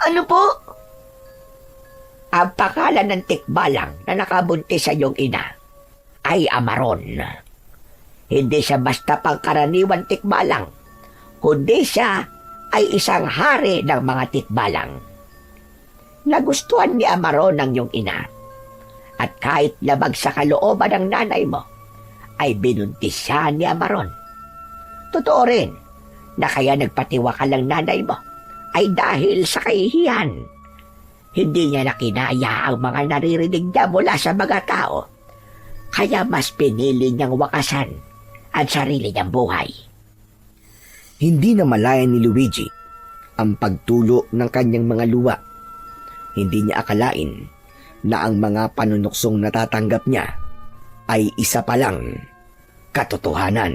Ano po? Ang pangalan ng tikbalang na nakabuntis sa iyong ina ay Amaron. Hindi siya basta pangkaraniwan tikbalang, kundi siya ay isang hari ng mga tikbalang. Nagustuhan ni Amaron ng iyong ina. At kahit labag sa kalooban ng nanay mo, ay binuntis siya ni Amaron. Totoo rin na kaya nagpatiwakal ang nanay mo ay dahil sa kahihiyan. Hindi niya nakinaya ang mga naririnig niya mula sa mga tao. Kaya mas pinili niyang wakasan ang sarili niyang buhay. Hindi na malaya ni Luigi ang pagtulo ng kanyang mga luwa. Hindi niya akalain na ang mga panunuksong natatanggap niya ay isa palang katotohanan.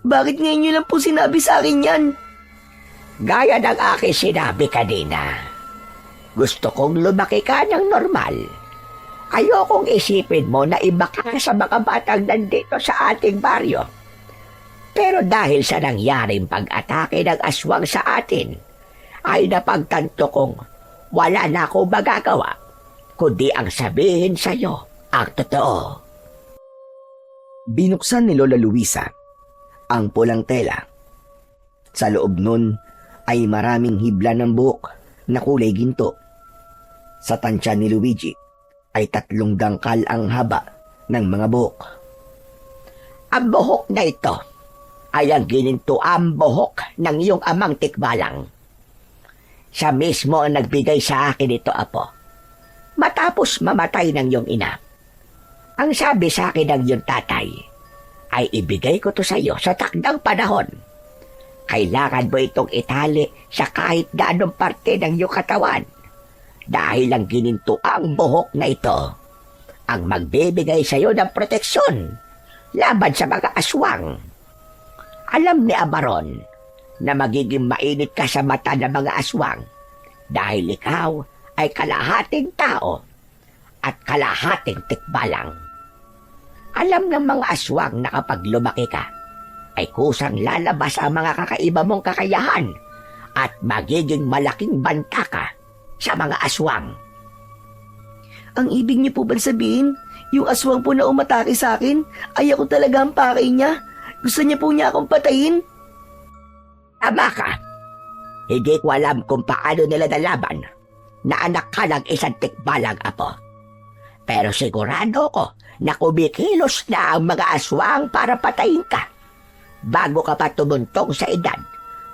Bakit ngayon niyo lang po sinabi sa akin yan? Gaya ng aking sinabi kanina, gusto kong lumaki ka ng normal. Ayokong isipin mo na iba ka sa mga batang nandito sa ating baryo. Pero dahil sa nangyaring pag-atake ng aswang sa atin, ay napagtanto kong wala na akong magagawa, kundi ang sabihin sa iyo ang totoo. Binuksan ni Lola Luisa ang pulang tela. Sa loob nun ay maraming hibla ng buhok na kulay ginto. Sa tansya ni Luigi ay 3 dangkal ang haba ng mga buhok. Ang buhok na ito ay ang ginintuang buhok ng iyong amang tikbalang. Siya mismo ang nagbigay sa akin ito, apo, matapos mamatay ng iyong ina. Ang sabi sa akin ng iyong tatay ay ibigay ko to sa iyo sa takdang panahon. Kailangan mo itong itali sa kahit na anong parte ng iyong katawan dahil ang ginintuang buhok na ito ang magbibigay sa iyo ng proteksyon laban sa mga aswang. Alam ni Amaron na magiging mainit ka sa mata ng mga aswang dahil ikaw ay kalahating tao at kalahating tikbalang. Alam ng mga aswang na kapag lumaki ka, ay kusang lalabas ang mga kakaiba mong kakayahan at magiging malaking banta ka sa mga aswang. Ang ibig niyo po ba sabihin, yung aswang po na umatake sa akin, ay ako talaga ang pakay niya? Gusto niya po niya akong patayin? Tama ka. Hindi ko alam kung paano nila nalaban na anak ka ng isang tikbalang apo. Pero sigurado ko na kumikilos na ang mga aswang para patayin ka bago ka pa tumuntong sa edad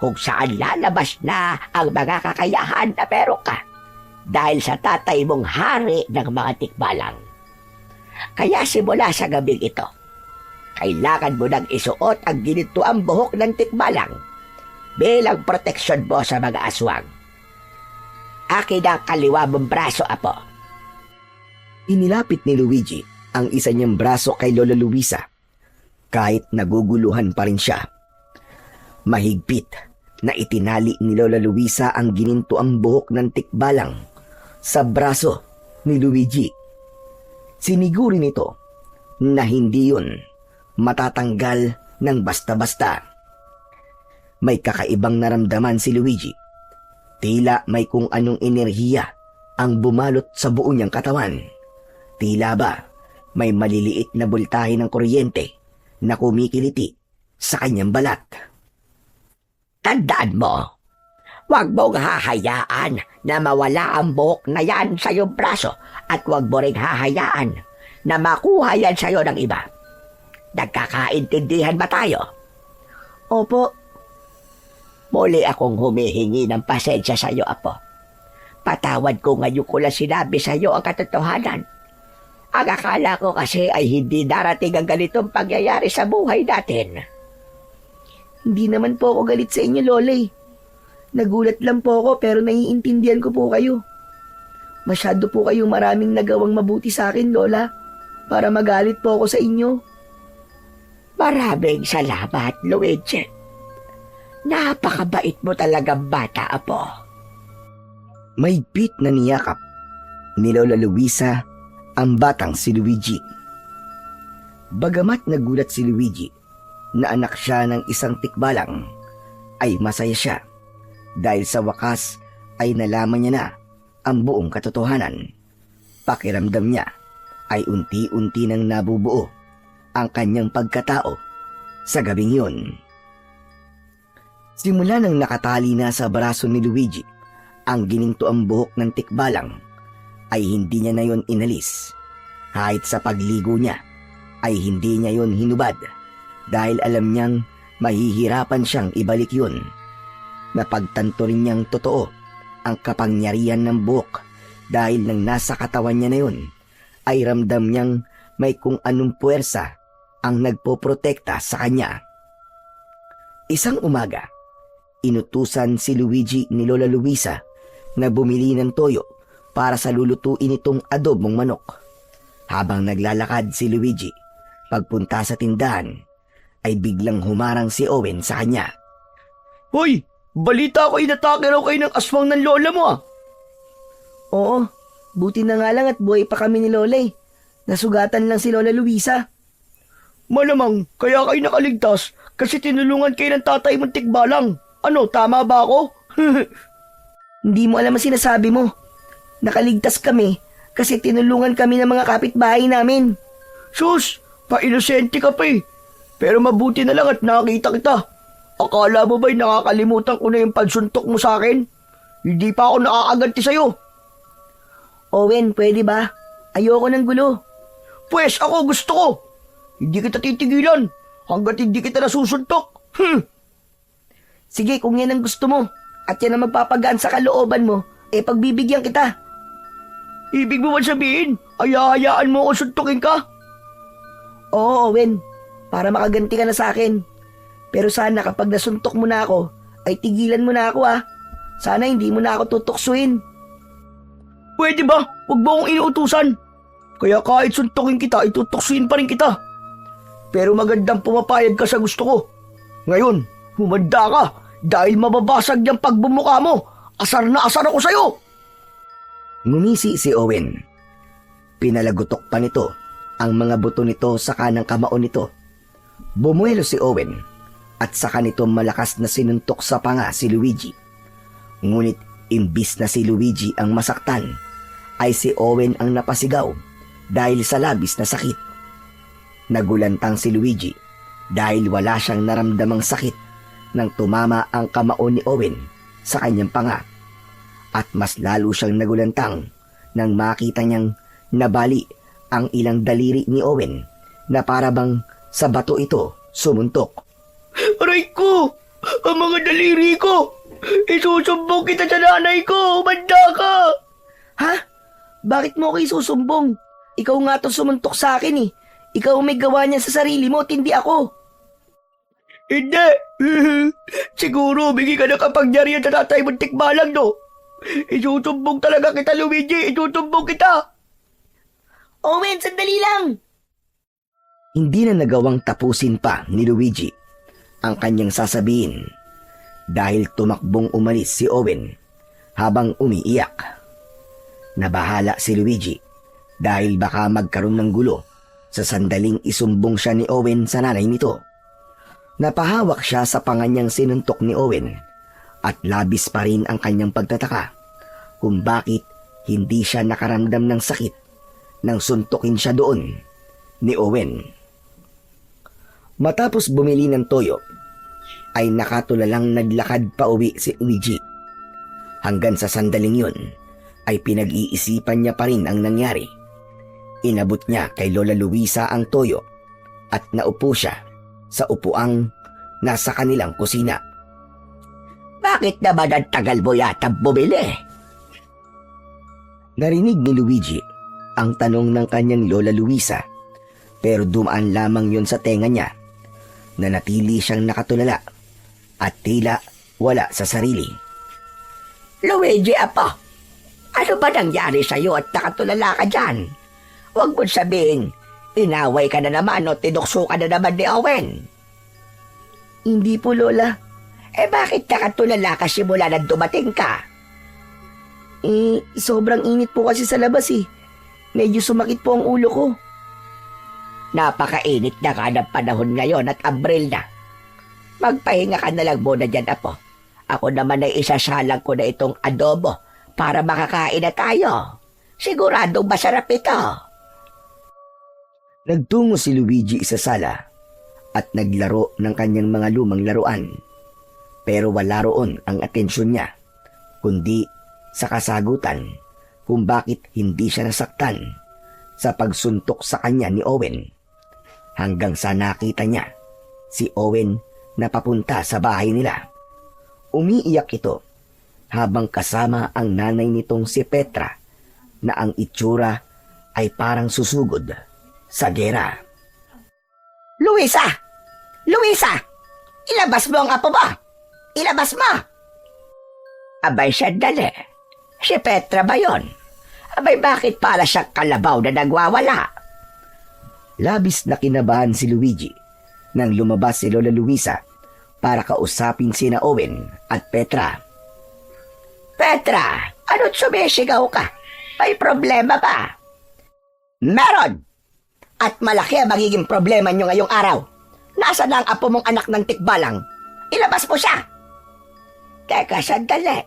kung saan lalabas na ang mga kakayahan na meron ka dahil sa tatay mong hari ng mga tikbalang. Kaya simula sa gabing ito, kailangan mo nang isuot ang ginintuang buhok ng tikbalang bilang proteksyon mo sa mga aswang. Akin ang kaliwa mong braso, apo. Inilapit ni Luigi ang isa niyang braso kay Lola Luisa kahit naguguluhan pa rin siya. Mahigpit na itinali ni Lola Luisa ang ginintuang buhok ng tikbalang sa braso ni Luigi. Siniguri nito na hindi yun matatanggal ng basta-basta. May kakaibang naramdaman si Luigi. Tila may kung anong enerhiya ang bumalot sa buo niyang katawan. Tila ba may maliliit na bultahe ng kuryente na kumikiliti sa kanyang balat. Tandaan mo, huwag mong hahayaan na mawala ang buhok na yan sa iyong braso at huwag mo rin hahayaan na makuha yan sa iyo ng iba. Nagkakaintindihan ba tayo? Opo. Muli akong humihingi ng pasensya sa iyo, apo. Patawad ko ngayon ko lang sinabi sa iyo ang katotohanan. Ang akala ko kasi ay hindi darating ang ganitong pangyayari sa buhay natin. Hindi naman po ako galit sa inyo, Lola eh. Nagulat lang po ako pero naiintindihan ko po kayo. Masyado po kayong maraming nagawang mabuti sa akin, Lola, para magalit po ako sa inyo. Maraming salamat, Luigi. Napakabait mo talagang bata, apo. Mahigpit na niyakap ni Lola Luisa ang batang si Luigi. Bagamat nagulat si Luigi na anak siya ng isang tikbalang, ay masaya siya dahil sa wakas ay nalaman niya na ang buong katotohanan. Pakiramdam niya ay unti-unti nang nabubuo ang kanyang pagkatao sa gabing yun. Simula nang nakatali na sa braso ni Luigi ang ginintuang buhok ng tikbalang, ay hindi niya na yon inalis. Kahit sa pagligo niya ay hindi niya yon hinubad dahil alam niyang mahihirapan siyang ibalik yun. Napagtanto rin niyang totoo ang kapangyarihan ng buhok dahil nang nasa katawan niya na yun ay ramdam niyang may kung anong puwersa ang nagpoprotekta sa kanya. Isang umaga, inutusan si Luigi ni Lola Luisa na bumili ng toyo para sa lulutuin itong adobong manok. Habang naglalakad si Luigi, pagpunta sa tindahan, ay biglang humarang si Owen sa kanya. Hoy! Balita ko inatake raw kayo ng aswang ng lola mo, ah! Oo, buti na nga lang at buhay pa kami ni Lola eh. Nasugatan lang si Lola Luisa. Malamang, kaya kayo nakaligtas kasi tinulungan kayo ng tatay mong tikbalang. Ano, tama ba ako? Hindi mo alam ang sinasabi mo. Nakaligtas kami kasi tinulungan kami ng mga kapitbahay namin. Sus, pa-inosente ka pa eh. Pero mabuti na lang at nakakita kita. Akala mo ba'y nakakalimutan ko na yung pagsuntok mo sa akin? Hindi pa ako nakakaganti sa'yo. Owen, pwede ba? Ayoko ng gulo. Pwes ako gusto ko. Hindi kita titigilan hanggat hindi kita nasusuntok. Sige, kung yan ang gusto mo at yan ang magpapagaan sa kalooban mo, pagbibigyan kita. Ibig mo ba sabihin, hayaan mo ako suntukin ka? Oo, Owen. Para makaganti ka na sa akin. Pero sana kapag nasuntok mo na ako, ay tigilan mo na ako ah. Sana hindi mo na ako tutuksuin. Pwede ba? Huwag mo akong inuutusan. Kaya kahit suntokin kita, itutuksuin pa rin kita. Pero magandang pumapayag ka sa gusto ko. Ngayon, humanda ka dahil mababasag yung pagbumuka mo. Asar na asar ako sa'yo. Ngumisi si Owen. Pinalagutok pa nito ang mga buto nito sa kanang kamao nito. Bumuelo si Owen at saka nito malakas na sinuntok sa panga si Luigi. Ngunit imbis na si Luigi ang masaktan, ay si Owen ang napasigaw dahil sa labis na sakit. Nagulantang si Luigi dahil wala siyang naramdamang sakit nang tumama ang kamao ni Owen sa kanyang panga. At mas lalo siyang nagulantang nang makita niyang nabali ang ilang daliri ni Owen na parabang sa bato ito sumuntok. Aray ko! Ang mga daliri ko! Isusumbong kita sa nanay ko! Humanda ka! Ha? Bakit mo ako isusumbong? Ikaw nga to sumuntok sa akin eh. Ikaw ang may gawa niya sa sarili mo at hindi ako. Hindi! Siguro bigay ka ng kapangyarihan sa tatay mong tikbalang, no? Isusumbong talaga kita, Luigi! Isusumbong kita! Owen, sandali lang! Hindi na nagawang tapusin pa ni Luigi ang kanyang sasabihin dahil tumakbong umalis si Owen habang umiiyak. Nabahala si Luigi dahil baka magkaroon ng gulo sa sandaling isumbong siya ni Owen sa nanay nito. Napahawak siya sa panganyang sinuntok ni Owen at labis pa rin ang kanyang pagtataka kung bakit hindi siya nakaramdam ng sakit nang suntukin siya doon ni Owen. Matapos bumili ng toyo, ay nakatulalang naglakad pa uwi si Luigi. Hanggang sa sandaling yun, ay pinag-iisipan niya pa rin ang nangyari. Inabot niya kay Lola Luisa ang toyo at naupo siya sa upuang nasa kanilang kusina. Bakit naman ang tagal mo yata bumili? Narinig ni Luigi ang tanong ng kanyang Lola Luisa, pero dumaan lamang yon sa tenga niya na natili siyang nakatulala at tila wala sa sarili. Luigi, apo, ano ba nangyari sa'yo at nakatulala ka dyan? Huwag mo sabihin, inaway ka na naman o tinukso ka na naman ni Owen. Hindi po, Lola. Bakit nakatulala ka simula na dumating ka? Sobrang init po kasi sa labas eh. Medyo sumakit po ang ulo ko. Napakainit na ka ng panahon ngayon at Abril na. Magpahinga ka na lang muna dyan, apo. Ako naman ay isasalang ko na itong adobo para makakain na tayo. Siguradong masarap ito. Nagtungo si Luigi sa sala at naglaro ng kanyang mga lumang laruan. Pero wala roon ang atensyon niya, kundi sa kasagutan kung bakit hindi siya nasaktan sa pagsuntok sa kanya ni Owen. Hanggang sa nakita niya si Owen na papunta sa bahay nila. Umiiyak ito habang kasama ang nanay nitong si Petra na ang itsura ay parang susugod sa gera. Luisa! Luisa! Ilabas mo ang apo mo! Ilabas mo! Abay, sandali. Si Petra ba yon? Abay, bakit pala siyang kalabaw na nagwawala? Labis na kinabahan si Luigi nang lumabas si Lola Luisa para kausapin sina Owen at Petra. Petra, ano't sumisigaw ka? May problema ba? Meron! At malaki ang magiging problema nyo ngayong araw. Nasa na ang apo mong anak ng tikbalang? Ilabas mo siya! Teka, sandali.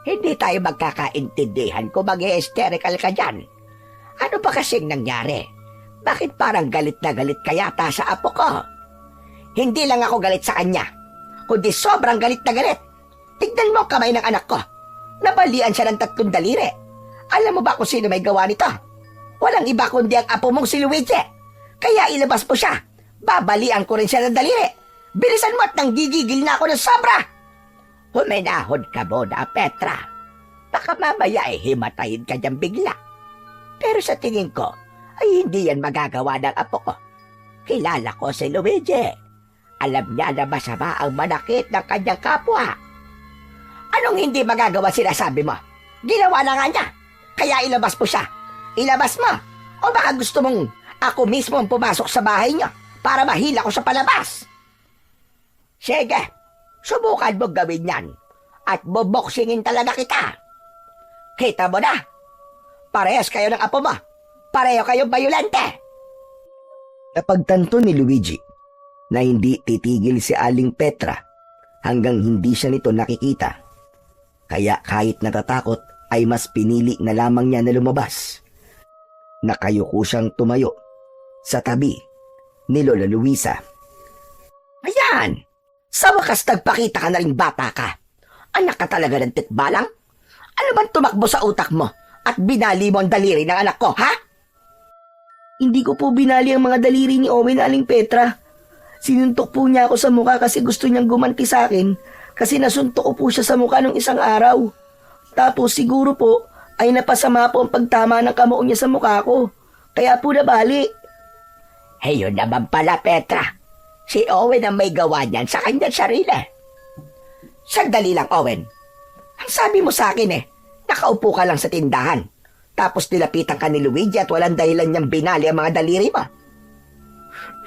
Hindi tayo magkakaintindihan kung mag-hysterical ka dyan. Ano ba kasing nangyari? Bakit parang galit na galit ka yata sa apo ko? Hindi lang ako galit sa kanya, kundi sobrang galit na galit. Tignan mo ang kamay ng anak ko. Nabalian siya ng 3 daliri. Alam mo ba kung sino may gawa nito? Walang iba kundi ang apo mong si Luigi. Kaya ilabas mo siya. Babalian ko rin siya ng daliri. Bilisan mo at nanggigigil na ako ng sobra. Huminahon ka muna, Petra. Baka mamaya himatayin ka dyan bigla. Pero sa tingin ko, ay hindi yan magagawa ng apo ko. Kilala ko si Luigi. Alam niya na masama ang manakit ng kanyang kapwa. Anong hindi magagawa sinasabi mo? Ginawa na nga niya. Kaya ilabas mo siya. Ilabas mo. O baka gusto mong ako mismo ang pumasok sa bahay niyo para mahila ko sa palabas. Sige, subukan mo gawin yan. At boboksingin talaga kita. Kita mo na. Parehas kayo ng apo mo. Pareho kayong bayulente. Napagtanto ni Luigi na hindi titigil si Aling Petra hanggang hindi siya nito nakikita. Kaya kahit natatakot ay mas pinili na lamang niya na lumabas. Nakayuko siyang tumayo sa tabi ni Lola Luisa. Ayan! Sa wakas nagpakita ka na rin bata ka. Anak ka talaga ng tikbalang? Ano bang tumakbo sa utak mo at binali mo ang daliri ng anak ko, ha? Hindi ko po binali ang mga daliri ni Owen, Aling Petra. Sinuntok po niya ako sa mukha kasi gusto niyang gumanti sa akin kasi nasuntok ko po siya sa mukha nung isang araw. Tapos siguro po ay napasama po ang pagtama ng kamao niya sa mukha ko. Kaya po nabali. Hey, yun naman pala, Petra. Si Owen ang may gawa niyan sa kanyang sarili. Sandali lang, Owen. Ang sabi mo sa akin nakaupo ka lang sa tindahan. Tapos nilapitan ka ni Luigi at walang dahilan niyang binali ang mga daliri mo.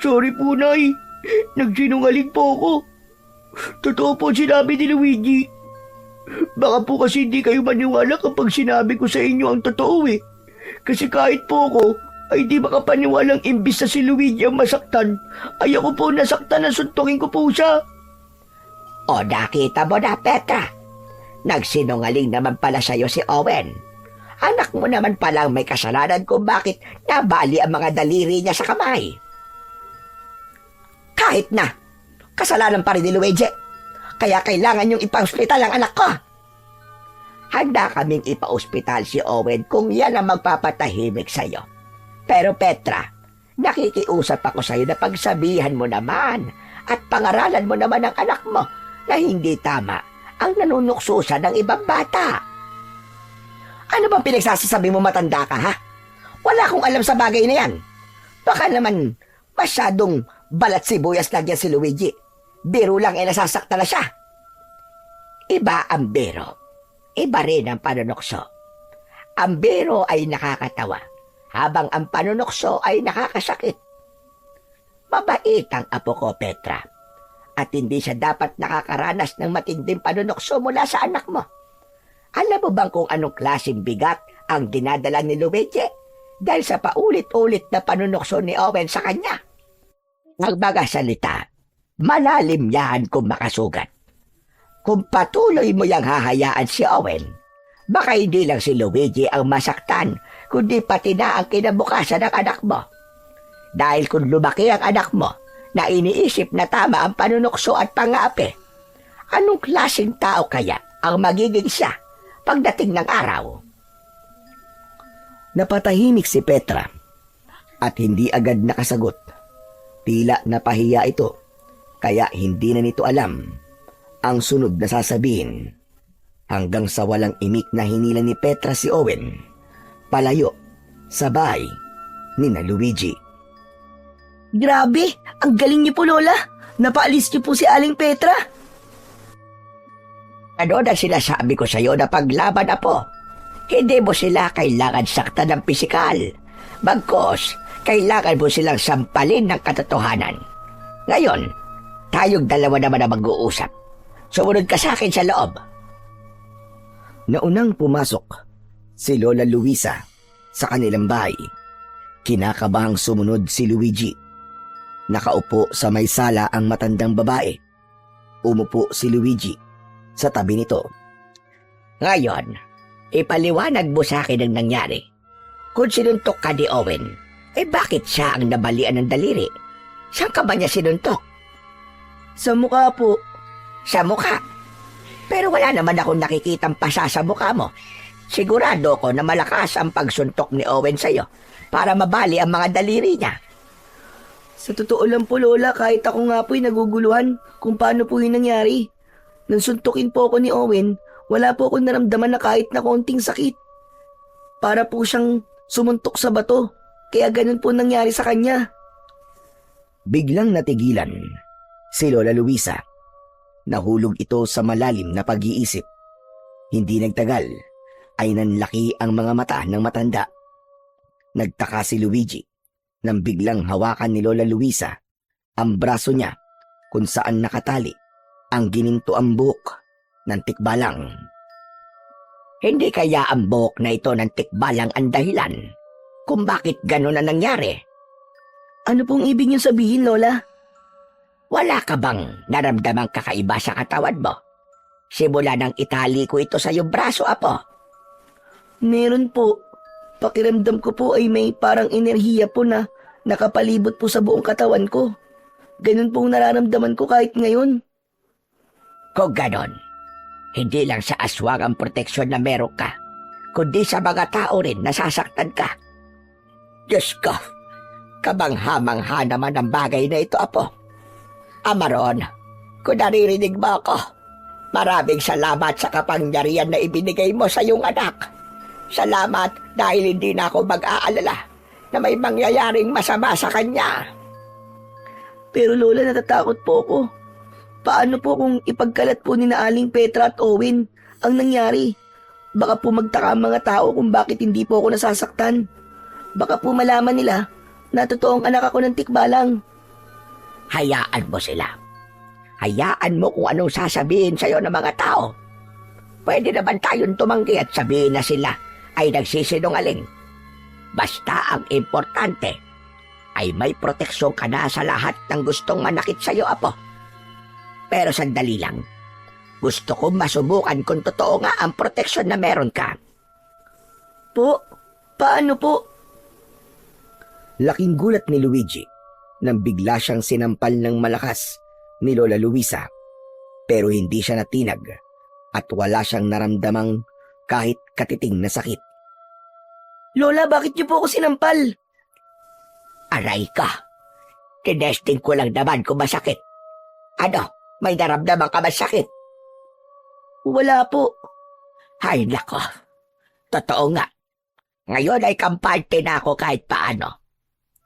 Sorry po, Nay. Nagsinungaling po ako. Totoo po sinabi ni Luigi. Baka po kasi hindi kayo maniwala kapag sinabi ko sa inyo ang totoo Kasi kahit po ako ay di makapaniwalang imbis na si Luigi ang masaktan, ay ako po nasaktan na suntukin ko po siya. O nakita mo na, Petra. Nagsinungaling naman pala sa'yo si Owen. Anak mo naman palang may kasalanan kung bakit nabali ang mga daliri niya sa kamay. Kahit na, kasalanan pa rin ni Luigi. Kaya kailangan niyong ipa-ospital ang anak ko. Handa kaming ipa-ospital si Owen kung yan ang magpapatahimik sa'yo. Pero Petra, nakikiusap ako sa'yo na pagsabihan mo naman at pangaralan mo naman ang anak mo na hindi tama ang nanunuksusan ng ibang bata. Ano bang pinagsasasabi mo, matanda ka, ha? Wala akong alam sa bagay na yan. Baka naman masyadong balat sibuyas lang yan si Luigi. Biro lang nasasakta na siya. Iba ang biro. Iba rin ang panunukso. Ang biro ay nakakatawa, habang ang panunukso ay nakakasakit. Mabait ang apo ko, Petra. At hindi siya dapat nakakaranas ng matinding panunukso mula sa anak mo. Alam mo bang kung anong klaseng bigat ang dinadala ni Luigi dahil sa paulit-ulit na panunukso ni Owen sa kanya? Magbaga salita, malalim yan kung makasugat. Kung patuloy mo yang hahayaan si Owen, baka hindi lang si Luigi ang masaktan, kundi pati na ang kinabukasan ng anak mo. Dahil kung lumaki ang anak mo na iniisip na tama ang panunukso at pang-aapi, anong klaseng tao kaya ang magiging siya pagdating ng araw? Napatahimik si Petra at hindi agad nakasagot. Tila napahiya ito, kaya hindi na nito alam ang sunod na sasabihin. Hanggang sa walang imik na hinila ni Petra si Owen palayo sa bahay ni na Luigi. Grabe, ang galing niyo po, Lola. Napaalis niyo po si Aling Petra. Ano na sinasabi ko sa'yo na paglaban na po? Hindi mo sila kailangan sakta ng pisikal. Bagkos, kailangan mo silang sampalin ng katotohanan. Ngayon, tayong dalawa naman na mag-uusap. Sumunod ka sa akin sa loob. Naunang pumasok si Lola Luisa sa kanilang bahay. Kinakabahang sumunod si Luigi. Nakaupo sa may sala ang matandang babae. Umupo si Luigi sa tabi nito. Ngayon, ipaliwanag mo sa akin ang nangyari. Kung sinuntok ka ni Owen, bakit siya ang nabalian ng daliri? Saan ka ba niya sinuntok? Sa mukha po. Sa mukha? Pero wala naman akong nakikitang pasa sa mukha mo. Sigurado ko na malakas ang pagsuntok ni Owen sa'yo para mabali ang mga daliri niya. Sa totoo lang po, Lola, kahit ako nga po'y naguguluhan kung paano po yung nangyari. Nang suntukin po ako ni Owen, wala po akong naramdaman na kahit na konting sakit. Para po siyang sumuntok sa bato, kaya ganun po nangyari sa kanya. Biglang natigilan si Lola Luisa. Nahulog ito sa malalim na pag-iisip. Hindi nagtagal ay nanlaki ang mga mata ng matanda. Nagtaka si Luigi nang biglang hawakan ni Lola Luisa ang braso niya kung saan nakatali ang ginintuang buhok ng tikbalang. Hindi kaya ang buhok na ito ng tikbalang ang dahilan kung bakit gano'n na nangyari? Ano pong ibig niyo sabihin, Lola? Wala ka bang naramdamang kakaiba sa katawan mo? Simula nang itali ko ito sa iyong braso, Apo. Meron po. Pakiramdam ko po ay may parang enerhiya po na nakapalibot po sa buong katawan ko. Ganun pong nararamdaman ko kahit ngayon. Kung ganon, hindi lang sa aswang ang proteksyon na meron ka, kundi sa mga tao rin nasasaktan ka. Diyos ko, kabangha-mangha naman ang bagay na ito, Apo. Amaron, kung naririnig mo ako, maraming salamat sa kapangyarihan na ibinigay mo sa iyong anak. Salamat dahil hindi na ako mag-aalala na may mangyayaring masama sa kanya. Pero Lola, natatakot po ako. Paano po kung ipagkalat po ni na Aling Petra at Owen ang nangyari? Baka po magtaka ang mga tao kung bakit hindi po ako nasasaktan. Baka po malaman nila na totoong anak ako ng tikbalang. Hayaan mo sila. Hayaan mo kung anong sasabihin sa'yo ng mga tao. Pwede naman tayong tumanggi at sabihin na sila ay nagsisinungaling. Basta ang importante ay may proteksyon ka na sa lahat ng gustong manakit sa'yo, Apo. Pero sandali lang. Gusto kong masubukan kung totoo nga ang proteksyon na meron ka. Po? Paano po? Laking gulat ni Luigi nang bigla siyang sinampal ng malakas ni Lola Luisa. Pero hindi siya natinag at wala siyang naramdamang kahit katiting na sakit. Lola, bakit niyo po ako sinampal? Aray ka. Tinesting ko lang naman kung masakit. Ano? May naramdaman ka ba sakit? Wala po. Ay, nako. Totoo nga. Ngayon ay kampante na ako kahit paano.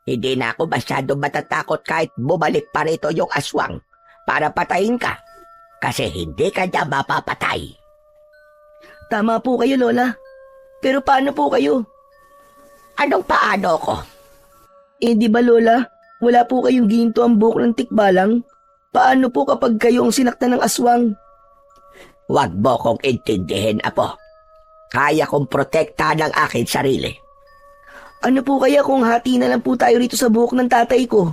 Hindi na ako masyadong matatakot kahit bumalik pa rito yung aswang para patayin ka. Kasi hindi ka niya mapapatay. Tama po kayo, Lola. Pero paano po kayo? Anong paano ko? Di ba, Lola? Wala po kayong gininto ang buhok ng tikbalang? Paano po kapag kayo ang sinaktan ng aswang? Huwag mo kong intindihin, Apo. Kaya kong protektahan ang aking sarili. Ano po kaya kung hati na lang po tayo rito sa buhok ng tatay ko?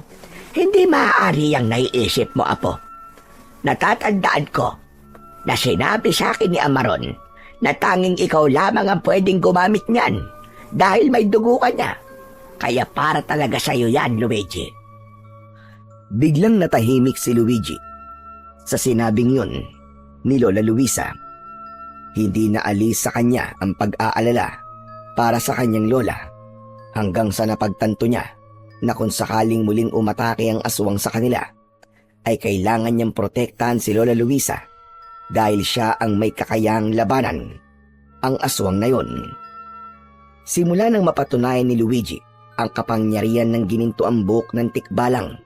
Hindi maaari ang naiisip mo, Apo. Natatandaan ko na sinabi sa akin ni Amaron na tanging ikaw lamang ang pwedeng gumamit niyan dahil may dugo ka niya. Kaya para talaga sa'yo yan, Luigi. Biglang natahimik si Luigi sa sinabing yun ni Lola Luisa. Hindi na alis sa kanya ang pag-aalala para sa kanyang lola hanggang sa napagtanto niya na kung sakaling muling umatake ang aswang sa kanila ay kailangan niyang protektahan si Lola Luisa dahil siya ang may kakayahang labanan ang aswang na yon. Simula nang mapatunayan ni Luigi ang kapangyarihan ng ginintuang buhok ng tikbalang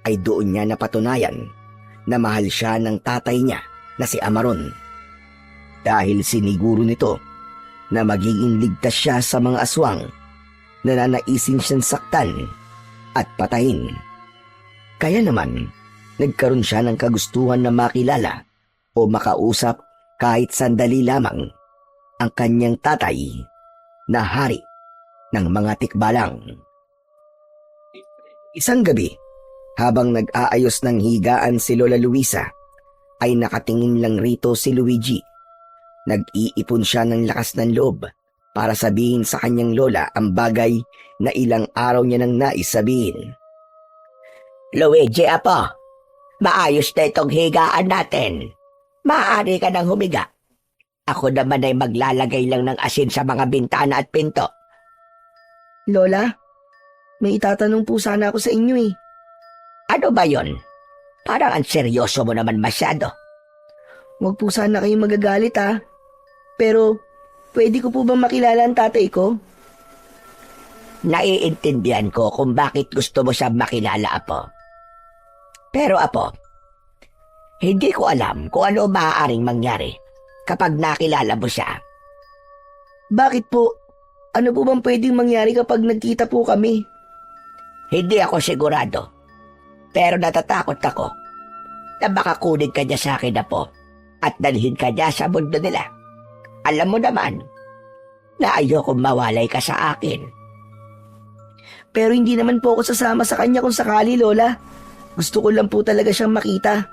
ay doon niya napatunayan na mahal siya ng tatay niya na si Amaron. Dahil siniguro nito na magiging ligtas siya sa mga aswang na nanaisin siyang saktan at patayin. Kaya naman, nagkaroon siya ng kagustuhan na makilala o makausap kahit sandali lamang ang kanyang tatay na hari ng mga tikbalang. Isang gabi, habang nag-aayos ng higaan si Lola Luisa, ay nakatingin lang rito si Luigi. Nag-iipon siya ng lakas ng loob para sabihin sa kanyang lola ang bagay na ilang araw niya nang nais sabihin. Luigi, Apo, maayos na itong higaan natin. Maaari ka nang humiga. Ako naman ay maglalagay lang ng asin sa mga bintana at pinto. Lola, may itatanong po sana ako sa inyo eh. Ano ba yon? Parang ang seryoso mo naman masyado. Huwag po sana kayong magagalit ha. Pero, pwede ko po bang makilala ang tatay ko? Naiintindihan ko kung bakit gusto mo siyang makilala, Apo. Pero apo, hindi ko alam kung ano maaaring mangyari kapag nakilala mo siya. Bakit po? Ano po bang pwedeng mangyari kapag nagkita po kami? Hindi ako sigurado. Pero natatakot ako na baka kunin ka niya sa akin na po at dalhin ka niya sa mundo nila. Alam mo naman na ayokong mawalay ka sa akin. Pero hindi naman po ako sasama sa kanya kung sakali, Lola. Gusto ko lang po talaga siyang makita.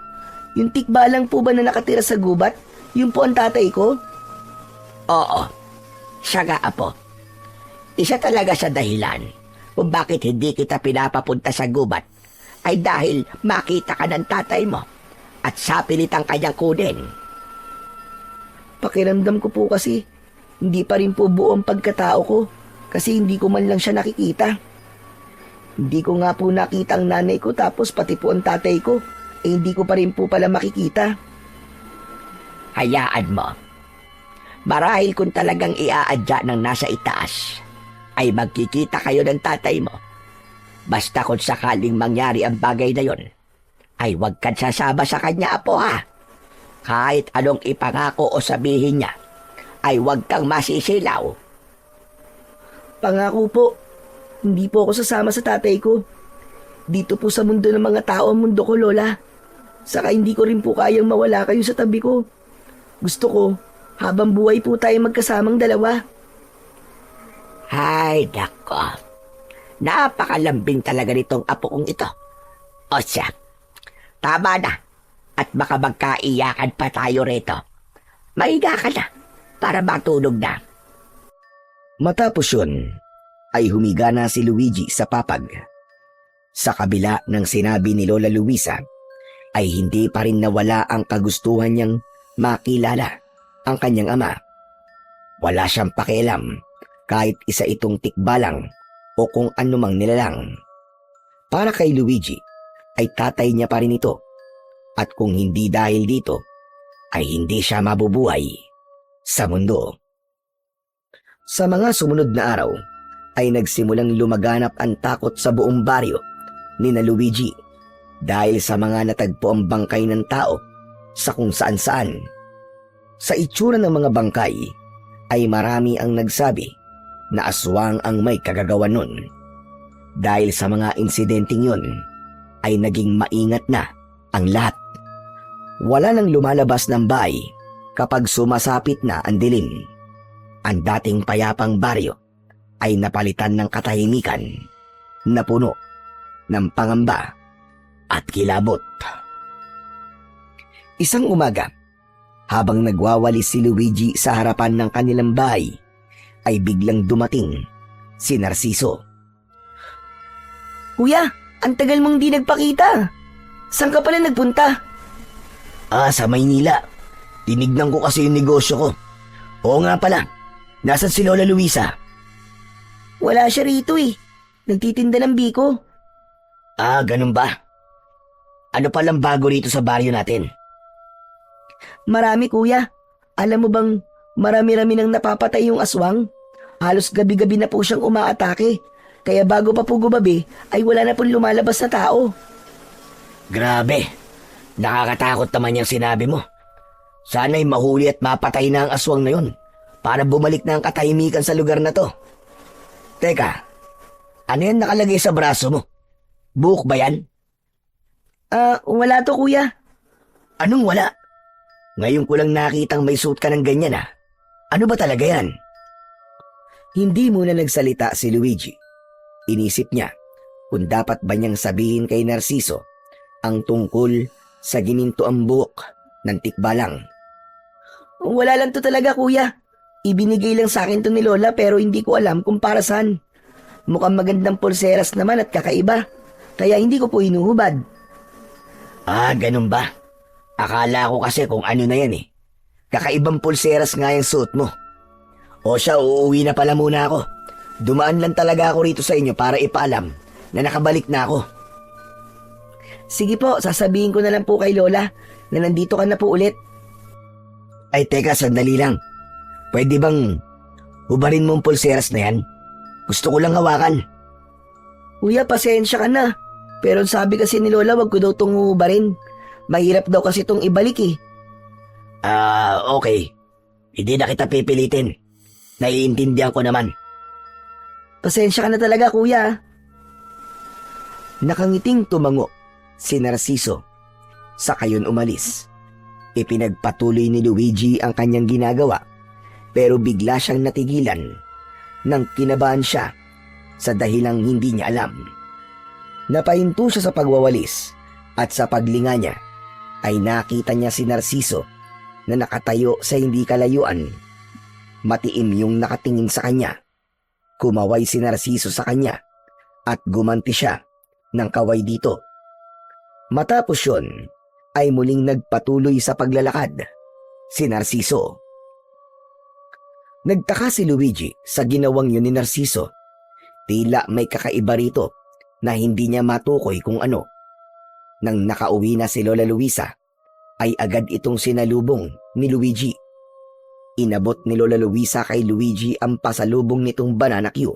Yung tikba lang po ba na nakatira sa gubat? Yung po ang tatay ko? Oo, siya nga apo. Isa talaga sa dahilan kung bakit hindi kita pinapapunta sa gubat ay dahil makita ka ng tatay mo at sapilit ang kanyang kunin. Pakiramdam ko po kasi, hindi pa rin po buo ang pagkatao ko kasi hindi ko man lang siya nakikita. Hindi ko nga po nakita ang nanay ko tapos pati po ang tatay ko, hindi ko pa rin po pala makikita. Hayaan mo. Marahil kung talagang iaadya ng nasa itaas, ay magkikita kayo ng tatay mo. Basta kung sakaling mangyari ang bagay na yon, ay huwag kang sasama sa kanya, apo ha. Kahit anong ipangako o sabihin niya, ay huwag kang masisilaw. Pangako po, hindi po ako sasama sa tatay ko. Dito po sa mundo ng mga tao ang mundo ko, Lola. Saka hindi ko rin po kayang mawala kayo sa tabi ko. Gusto ko, habang buhay po tayo magkasamang dalawa. Ay, nako. Napakalambing talaga nitong apo kong ito. O siya, tama na. At baka magkaiyakan pa tayo rito. Maiga ka na para matulog na. Matapos yun, ay humiga na si Luigi sa papag. Sa kabila ng sinabi ni Lola Luisa, ay hindi pa rin nawala ang kagustuhan niyang makilala ang kanyang ama. Wala siyang pakialam kahit isa itong tikbalang o kung anumang nilalang. Para kay Luigi, ay tatay niya pa rin ito. At kung hindi dahil dito, ay hindi siya mabubuhay sa mundo. Sa mga sumunod na araw, ay nagsimulang lumaganap ang takot sa buong baryo ni na Luigi dahil sa mga natagpo ang bangkay ng tao sa kung saan-saan. Sa itsura ng mga bangkay, ay marami ang nagsabi na aswang ang may kagagawan nun. Dahil sa mga insidenteng yun, ay naging maingat na ang lahat. Wala nang lumalabas ng bahay kapag sumasapit na ang dilim. Ang dating payapang baryo ay napalitan ng katahimikan na puno ng pangamba at kilabot. Isang umaga, habang nagwawalis si Luigi sa harapan ng kanilang bahay, ay biglang dumating si Narciso. Kuya, ang tagal mong di nagpakita. Saan ka pala nagpunta? Sa Maynila. Tinignan ko kasi yung negosyo ko. Oo nga pala, nasan si Lola Luisa? Wala siya rito eh. Nagtitinda ng biko. Ganun ba? Ano palang bago rito sa baryo natin? Marami kuya. Alam mo bang marami-rami nang napapatay yung aswang? Halos gabi-gabi na po siyang umaatake. Kaya bago pa po gumabi ay wala na pong lumalabas na tao. Grabe. Nakakatakot naman yung sinabi mo. Sana'y mahuli at mapatay na ang aswang na yun para bumalik na ang katahimikan sa lugar na to. Teka, ano yan nakalagay sa braso mo? Buhok ba yan? Wala to kuya. Anong wala? Ngayon ko lang nakitang may suit ka ng ganyan ah. Ano ba talaga yan? Hindi muna nagsalita si Luigi. Inisip niya kung dapat ba niyang sabihin kay Narciso ang tungkol sa ginintoang buhok ng tikbalang. Wala lang to talaga kuya. Ibinigay lang sa akin to ni Lola pero hindi ko alam kung para saan. Mukhang magandang pulseras naman at kakaiba. Kaya hindi ko po hinuhubad. Ganun ba? Akala ko kasi kung ano na yan eh. Kakaibang pulseras nga yung suit mo. O siya, uuwi na pala muna ako. Dumaan lang talaga ako rito sa inyo para ipaalam na nakabalik na ako. Sige po, sasabihin ko na lang po kay Lola na nandito ka na po ulit. Ay teka, sandali lang. Pwede bang hubarin mo ang pulseras na yan? Gusto ko lang hawakan. Kuya, pasensya ka na. Pero ang sabi kasi ni Lola, wag ko daw itong hubarin. Mahirap daw kasi itong ibalik eh. Okay. Hindi na kita pipilitin. Naiintindihan ko naman. Pasensya ka na talaga, kuya. Nakangiting tumango si Narciso. Sa kayon umalis. Ipinagpatuloy ni Luigi ang kanyang ginagawa, pero bigla siyang natigilan nang kinabahan siya sa dahilang hindi niya alam. Napahinto siya sa pagwawalis at sa paglinga niya ay nakita niya si Narciso na nakatayo sa hindi kalayuan. Matiim yung nakatingin sa kanya. Kumaway si Narciso sa kanya at gumanti siya ng kaway dito. Matapos yun ay muling nagpatuloy sa paglalakad si Narciso. Nagtaka si Luigi sa ginawang yun ni Narciso. Tila may kakaiba rito na hindi niya matukoy kung ano. Nang nakauwi na si Lola Luisa, ay agad itong sinalubong ni Luigi. Inabot ni Lola Luisa kay Luigi ang pasalubong nitong banana Q.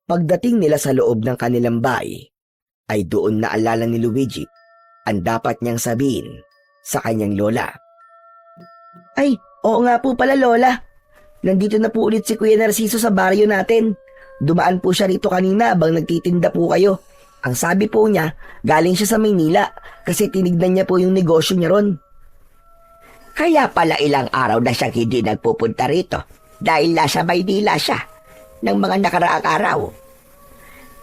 Pagdating nila sa loob ng kanilang bahay, ay doon naalala ni Luigi ang dapat niyang sabihin sa kanyang lola. Ay, oo nga po pala, Lola. Nandito na po ulit si Kuya Narciso sa baryo natin. Dumaan po siya rito kanina habang nagtitinda po kayo. Ang sabi po niya, galing siya sa Maynila kasi tinignan niya po yung negosyo niya ron. Kaya pala ilang araw na siyang hindi nagpupunta rito dahil nasa Maynila siya ng mga nakaraang araw.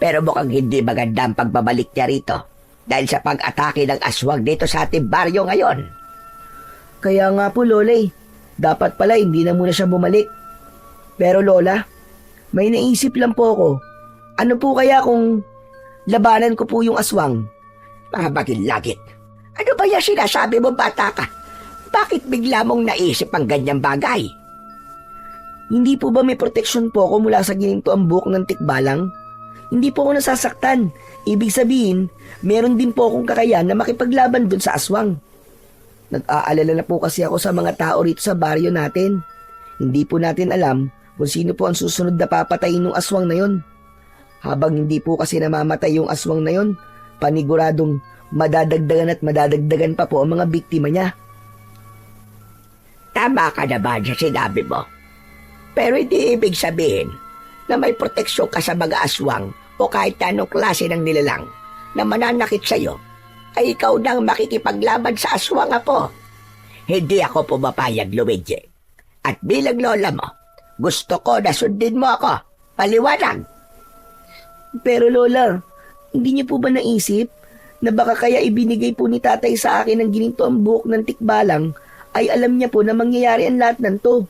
Pero mukhang hindi maganda ang pagbabalik niya rito dahil sa pag-atake ng aswang dito sa ating baryo ngayon. Kaya nga po, Lola dapat pala hindi na muna siya bumalik. Pero Lola, may naisip lang po ako. Ano po kaya kung labanan ko po yung aswang? Magilagit. Ano ba yung sinasabi mo, bata ka? Bakit bigla mong naisip ang ganyang bagay? Hindi po ba may proteksyon po ako mula sa gininto ang buhok ng tikbalang? Hindi po ako nasasaktan. Ibig sabihin, meron din po akong kakayahan na makipaglaban dun sa aswang. Nag-aalala na po kasi ako sa mga tao rito sa baryo natin. Hindi po natin alam kung sino po ang susunod na papatayin ng aswang na yon. Habang hindi po kasi namamatay yung aswang na yon, paniguradong madadagdagan at madadagdagan pa po ang mga biktima niya. Tama ka naman sa sinabi mo. Pero hindi ibig sabihin na may proteksyon ka sa mga aswang o kahit anong klase ng nilalang na mananakit sa'yo, ay ikaw nang makikipaglaban sa aswang, apo. Hindi ako pumapayag, Luigi. At bilang lola mo, gusto ko na sundin mo ako. Paliwanag. Pero Lola, hindi niyo po ba naisip na baka kaya ibinigay po ni tatay sa akin ang gininto ang buhok ng tikbalang ay alam niya po na mangyayari ang lahat ng to?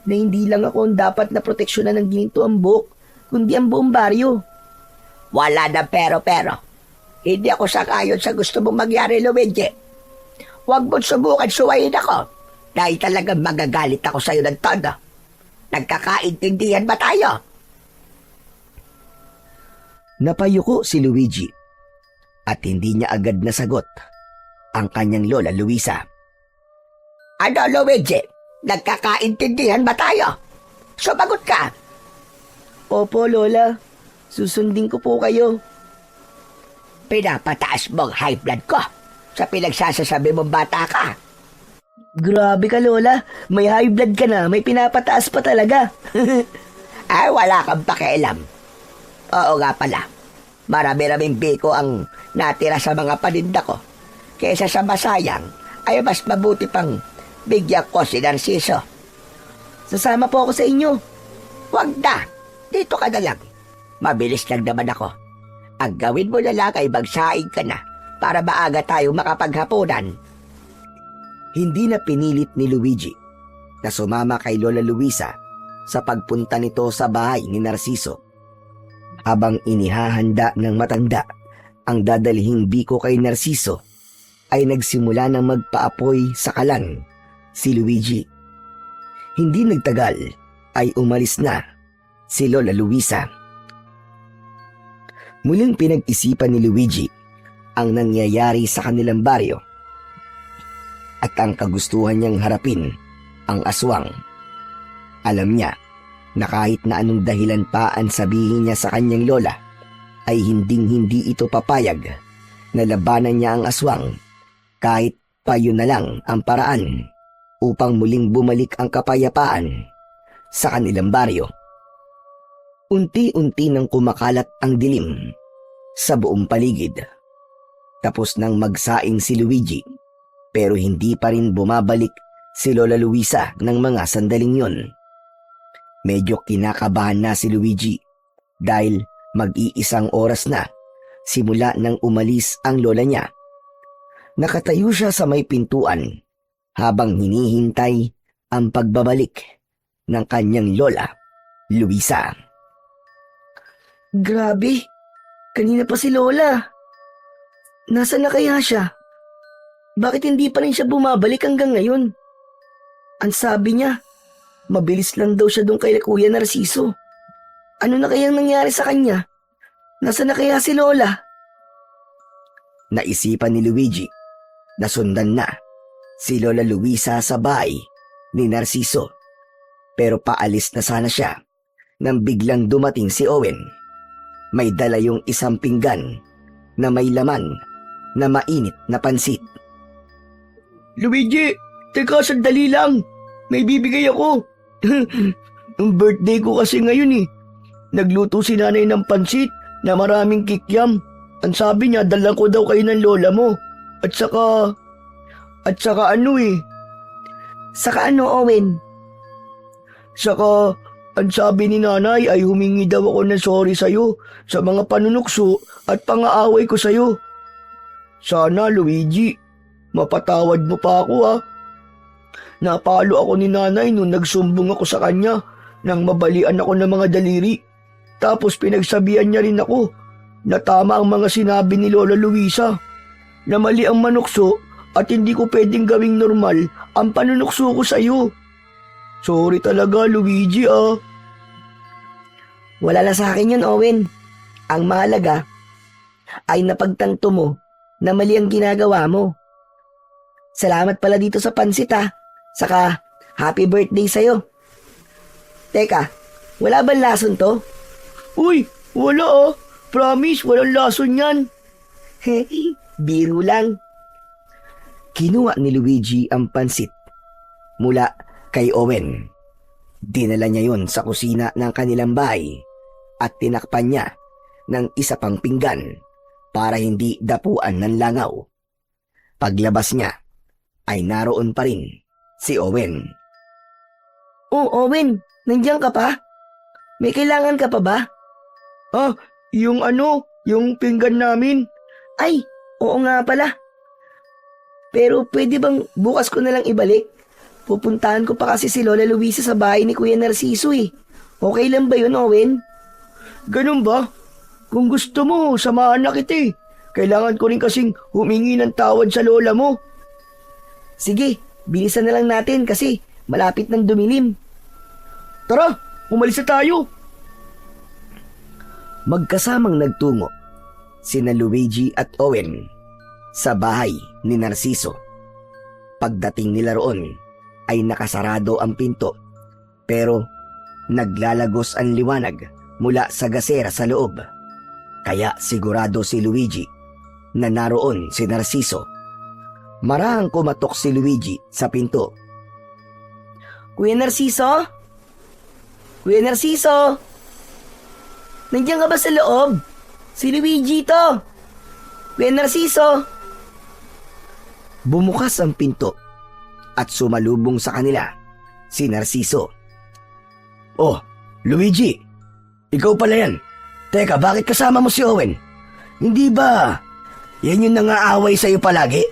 Na hindi lang ako ang dapat na proteksyonan ng gininto ang buhok, kundi ang buong baryo. Wala na pero. Hindi ako sangayon sa gusto mong magyari, Luigi. Huwag mo't subukan suwayin ako dahil talagang magagalit ako sa'yo ng todo. Nagkakaintindihan ba tayo? Napayuko si Luigi at hindi niya agad nasagot ang kanyang lola Luisa. Ano, Luigi? Nagkakaintindihan ba tayo? Sumagot ka. Opo, Lola. Susundin ko po kayo. Pinapataas mong high blood ko sa pinagsasasabi mong bata ka. Grabe ka, Lola. May high blood ka na. May pinapataas pa talaga. Ay, wala kang pakialam. Oo nga pala. Marami-raming biko ang natira sa mga paninda ko. Kesa sa masayang, ay mas mabuti pang bigyan ko si Narciso. Sasama po ako sa inyo. Huwag na. Dito ka na lang. Mabilis lang naman ako. Ang gawin mo na lang ay magsaing ka na para maaga tayo makapaghapunan. Hindi na pinilit ni Luigi na sumama kay Lola Luisa sa pagpunta nito sa bahay ni Narciso. Habang inihahanda ng matanda ang dadalhing biko kay Narciso, ay nagsimula ng magpaapoy sa kalan si Luigi. Hindi nagtagal ay umalis na si Lola Luisa. Muling pinag-isipan ni Luigi ang nangyayari sa kanilang baryo at ang kagustuhan niyang harapin ang aswang. Alam niya na kahit na anong dahilan pa ang sabihin niya sa kanyang lola, ay hinding-hindi ito papayag na labanan niya ang aswang kahit pa yun na lang ang paraan upang muling bumalik ang kapayapaan sa kanilang baryo. Unti-unti nang kumakalat ang dilim sa buong paligid. Tapos nang magsaing si Luigi, pero hindi pa rin bumabalik si Lola Luisa ng mga sandaling yun. Medyo kinakabahan na si Luigi dahil mag-iisang oras na simula nang umalis ang lola niya. Nakatayo siya sa may pintuan habang hinihintay ang pagbabalik ng kanyang lola, Luisa. Grabe, kanina pa si Lola. Nasaan na kaya siya? Bakit hindi pa rin siya bumabalik hanggang ngayon? Ang sabi niya, mabilis lang daw siya doon kay Kuya Narciso. Ano na kayang nangyari sa kanya? Nasaan na kaya si Lola? Naisipan ni Luigi na sundan na si Lola Luisa sa bahay ni Narciso. Pero paalis na sana siya nang biglang dumating si Owen. May dala yung isang pinggan na may laman na mainit na pansit. Luigi, teka sandali lang. May bibigay ako. Ang birthday ko kasi ngayon eh. Nagluto si nanay ng pansit na maraming kikyam. Ang sabi niya, dalang ko daw kayo ng lola mo. At saka ano eh. Saka ano, Owen? Saka, ang sabi ni nanay ay humingi daw ako ng sorry sa'yo sa mga panunukso at pangaaway ko sa'yo. Sana, Luigi, mapatawad mo pa ako ha. Napalo ako ni nanay nung nagsumbong ako sa kanya nang mabalian ako ng mga daliri. Tapos pinagsabihan niya rin ako na tama ang mga sinabi ni Lola Luisa, na mali ang manukso at hindi ko pwedeng gawing normal ang panunukso ko sa'yo. Sorry talaga, Luigi ah. Wala na sa akin yun, Owen. Ang mahalaga ay napagtanto mo na mali ang ginagawa mo. Salamat pala dito sa pansit ha. Saka, happy birthday sa'yo. Teka, wala bang lason to? Uy, wala ah. Promise, walang lason yan. Biro lang. Kinuha ni Luigi ang pansit mula kay Owen. Dinala niya yon sa kusina ng kanilang bahay at tinakpan niya ng isa pang pinggan para hindi dapuan ng langaw. Paglabas niya ay naroon pa rin si Owen. Oh, Owen, nandiyan ka pa? May kailangan ka pa ba? Ah, yung pinggan namin. Ay, oo nga pala. Pero pwede bang bukas ko na lang ibalik? Pupuntahan ko pa kasi si Lola Luisa sa bahay ni Kuya Narciso eh. Okay lang ba yun, Owen? Ganun ba? Kung gusto mo, samahan na kita eh. Kailangan ko rin kasing humingi ng tawad sa lola mo. Sige, bilisan na lang natin kasi malapit ng dumilim. Tara, umalis na tayo. Magkasamang nagtungo sina Luigi at Owen sa bahay ni Narciso. Pagdating nila roon ay nakasarado ang pinto pero naglalagos ang liwanag mula sa gasera sa loob. Kaya sigurado si Luigi na naroon si Narciso. Marahang kumatok si Luigi sa pinto. Kuya Narciso? Kuya Narciso? Nandiyan ka ba sa loob? Si Luigi to. Kuya Narciso? Bumukas ang pinto at sumalubong sa kanila si Narciso. Oh, Luigi, ikaw pala yan. Teka, bakit kasama mo si Owen? Hindi ba yan yung nangaaway sa'yo palagi?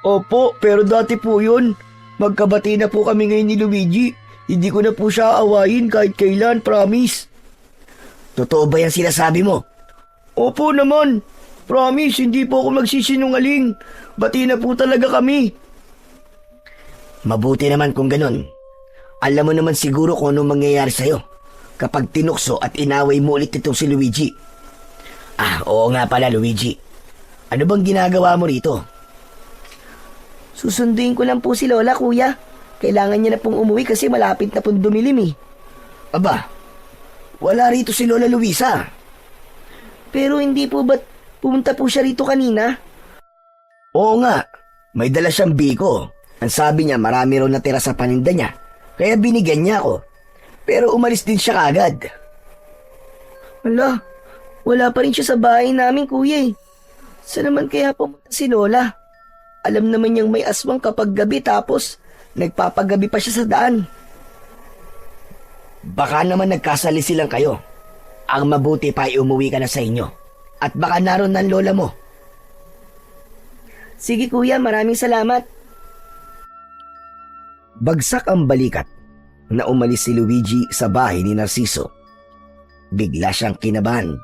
Opo, pero dati po yun. Magkabati na po kami ngayon ni Luigi. Hindi ko na po siya aawayin kahit kailan, promise. Totoo ba yan sinasabi mo? Opo naman. Promise, hindi po ako magsisinungaling. Bati na po talaga kami. Mabuti naman kung ganun. Alam mo naman siguro kung anong mangyayari sa'yo kapag tinukso at inaway mo ulit itong si Luigi. Ah, oo nga pala, Luigi. Ano bang ginagawa mo rito? Susunduin ko lang po si Lola, kuya. Kailangan niya na pong umuwi kasi malapit na pong dumilim eh. Aba, wala rito si Lola Luisa. Pero hindi po ba't pumunta po siya rito kanina? Oo nga, may dala siyang biko. Ang sabi niya marami raw natira sa paninda niya, kaya binigyan niya ako. Pero umalis din siya kagad. Wala, wala pa rin siya sa bahay namin, kuya eh. Saan naman kaya pumunta si Lola? Alam naman niyang may aswang kapag gabi tapos nagpapagabi pa siya sa daan. Baka naman nagkasalisi lang kayo. Ang mabuti pa ay umuwi ka na sa inyo. At baka naroon ng lola mo. Sige kuya, maraming salamat. Bagsak ang balikat na umalis si Luigi sa bahay ni Narciso. Bigla siyang kinabahan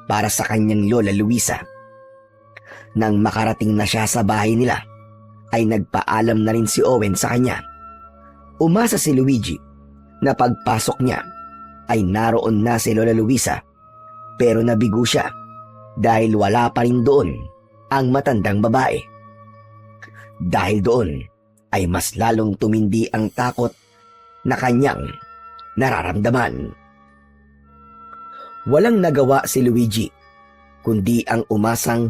para sa kanyang lola Luisa. Nang makarating na siya sa bahay nila, ay nagpaalam na rin si Owen sa kanya. Umasa si Luigi na pagpasok niya ay naroon na si Lola Luisa, pero nabigo siya dahil wala pa rin doon ang matandang babae. Dahil doon ay mas lalong tumindi ang takot na kanyang nararamdaman. Walang nagawa si Luigi kundi ang umasang